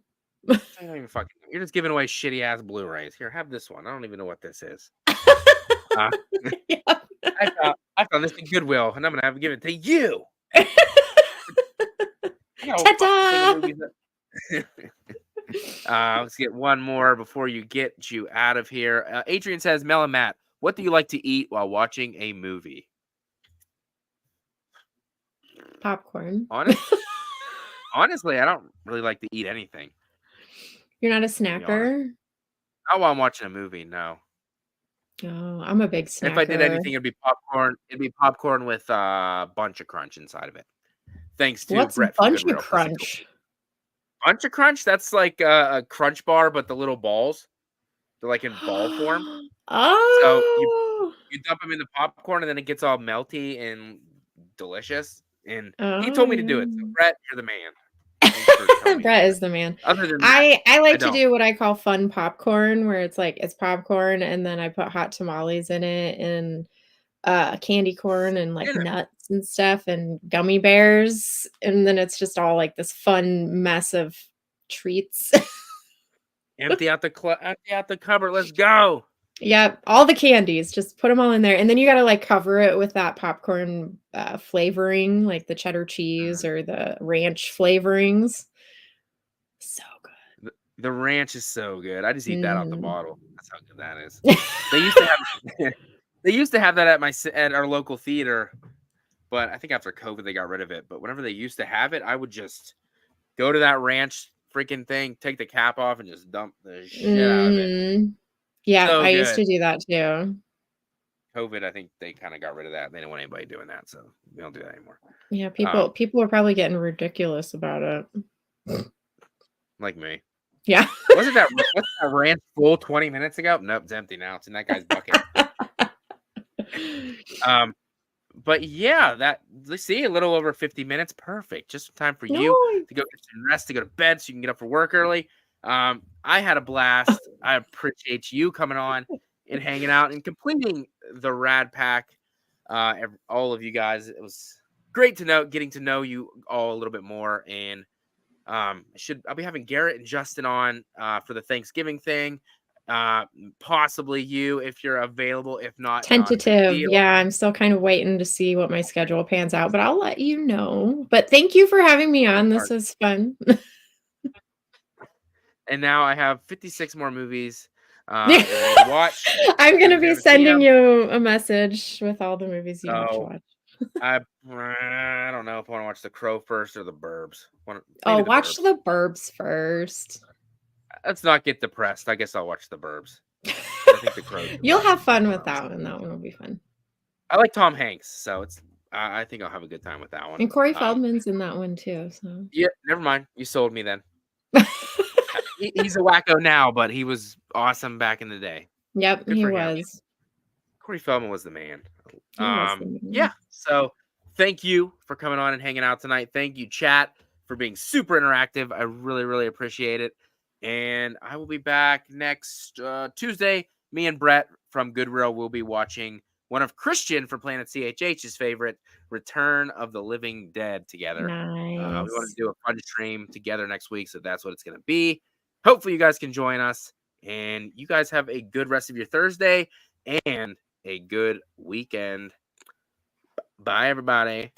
[SPEAKER 1] I don't even fucking. You're just giving away shitty ass Blu-rays. Here, have this one. I don't even know what this is. Uh,
[SPEAKER 2] Yeah.
[SPEAKER 1] I found this in Goodwill, and I'm gonna give it to you. I got a whole fucking thing of
[SPEAKER 2] Ta-da!
[SPEAKER 1] movies let's get one more before you get you out of here. Adrian says, Mel and Matt, what do you like to eat while watching a movie?
[SPEAKER 2] Popcorn.
[SPEAKER 1] Honestly, I don't really like to eat anything,
[SPEAKER 2] You're not a
[SPEAKER 1] to be honest.
[SPEAKER 2] snacker?
[SPEAKER 1] Not while I'm watching a movie, no.
[SPEAKER 2] Oh, I'm a big
[SPEAKER 1] If I did
[SPEAKER 2] snacker.
[SPEAKER 1] anything, it'd be popcorn. It'd be popcorn with a bunch of crunch inside of it. Thanks to
[SPEAKER 2] What's
[SPEAKER 1] Brett from
[SPEAKER 2] Bunch of
[SPEAKER 1] Goodwill.
[SPEAKER 2] Crunch?
[SPEAKER 1] Bunch of crunch? That's like a crunch bar, but the little balls. They're like in ball form. So you You dump them in the popcorn, and then it gets all melty and delicious. And he
[SPEAKER 2] Oh,
[SPEAKER 1] told me to do it. So, Brett, you're the man. Thanks for telling me.
[SPEAKER 2] Brett is the man.
[SPEAKER 1] Other than that,
[SPEAKER 2] I like to
[SPEAKER 1] don't.
[SPEAKER 2] do what I call fun popcorn, where it's like it's popcorn and then I put hot tamales in it and candy corn and like
[SPEAKER 1] Yeah.
[SPEAKER 2] nuts and stuff and gummy bears, and then it's just all like this fun mess of treats.
[SPEAKER 1] Empty out the cupboard. Let's go.
[SPEAKER 2] Yeah, all the candies, just put them all in there, and then you gotta, like, cover it with that popcorn, flavoring, like the cheddar cheese or the ranch flavorings. So good.
[SPEAKER 1] The ranch is so good. I just eat that out the
[SPEAKER 2] Mhm.
[SPEAKER 1] bottle. That's how good that is. They used to have they used to have that at our local theater, but I think after COVID they got rid of it. But whenever they used to have it, I would just go to that ranch freaking thing, take the cap off, and just dump the shit out of it.
[SPEAKER 2] Mhm. Yeah,
[SPEAKER 1] So
[SPEAKER 2] I used
[SPEAKER 1] good.
[SPEAKER 2] to do that too.
[SPEAKER 1] COVID, I think they kind of got rid of that. They didn't want anybody doing that, so we don't do that anymore.
[SPEAKER 2] Yeah, people are probably getting ridiculous about it.
[SPEAKER 1] Like me.
[SPEAKER 2] Yeah.
[SPEAKER 1] Wasn't that ranch full 20 minutes ago? Nope, it's empty now. It's in that guy's bucket. But yeah, let's see, a little over 50 minutes. Perfect. Just time for you to go get some rest, to go to bed so you can get up for work early. I had a blast. I appreciate you coming on and hanging out and completing the RADPACK. All of you guys. It was great getting to know you all a little bit more. And I'll be having Garrett and Justin on for the Thanksgiving thing. Possibly you if you're available. If not a big
[SPEAKER 2] Tentative.
[SPEAKER 1] deal.
[SPEAKER 2] Yeah, I'm still kind of waiting to see what my schedule pans out, but I'll let you know. But thank you for having me on. This is fun.
[SPEAKER 1] And now I have 56 more movies to watch.
[SPEAKER 2] I'm going to
[SPEAKER 1] You're
[SPEAKER 2] be
[SPEAKER 1] gonna see
[SPEAKER 2] sending
[SPEAKER 1] 'em.
[SPEAKER 2] you a message with all the movies you have to watch.
[SPEAKER 1] I don't know if I want to watch The Crow first or The Burbs.
[SPEAKER 2] Oh,
[SPEAKER 1] Maybe The
[SPEAKER 2] watch
[SPEAKER 1] Burbs.
[SPEAKER 2] The Burbs first.
[SPEAKER 1] Let's not get depressed. I guess I'll watch The Burbs. I think The Crow.
[SPEAKER 2] You'll have fun with that one. That one will be fun.
[SPEAKER 1] I like Tom Hanks, so I think I'll have a good time with that one.
[SPEAKER 2] And Corey Feldman's in that one too. So
[SPEAKER 1] yeah, never mind. You sold me then. He's a wacko now, but he was awesome back in the day.
[SPEAKER 2] Yep,
[SPEAKER 1] Good
[SPEAKER 2] he
[SPEAKER 1] for him.
[SPEAKER 2] was.
[SPEAKER 1] Corey Feldman was the man.
[SPEAKER 2] He was the man.
[SPEAKER 1] Yeah. So thank you for coming on and hanging out tonight. Thank you, chat, for being super interactive. I really, really appreciate it. And I will be back next Tuesday. Me and Brett from Goodwill will be watching one of Christian for Planet CHH's favorite, Return of the Living Dead, together.
[SPEAKER 2] Nice.
[SPEAKER 1] We want to do a fun stream together next week, so that's what it's going to be. Hopefully you guys can join us, and you guys have a good rest of your Thursday and a good weekend. Bye, everybody.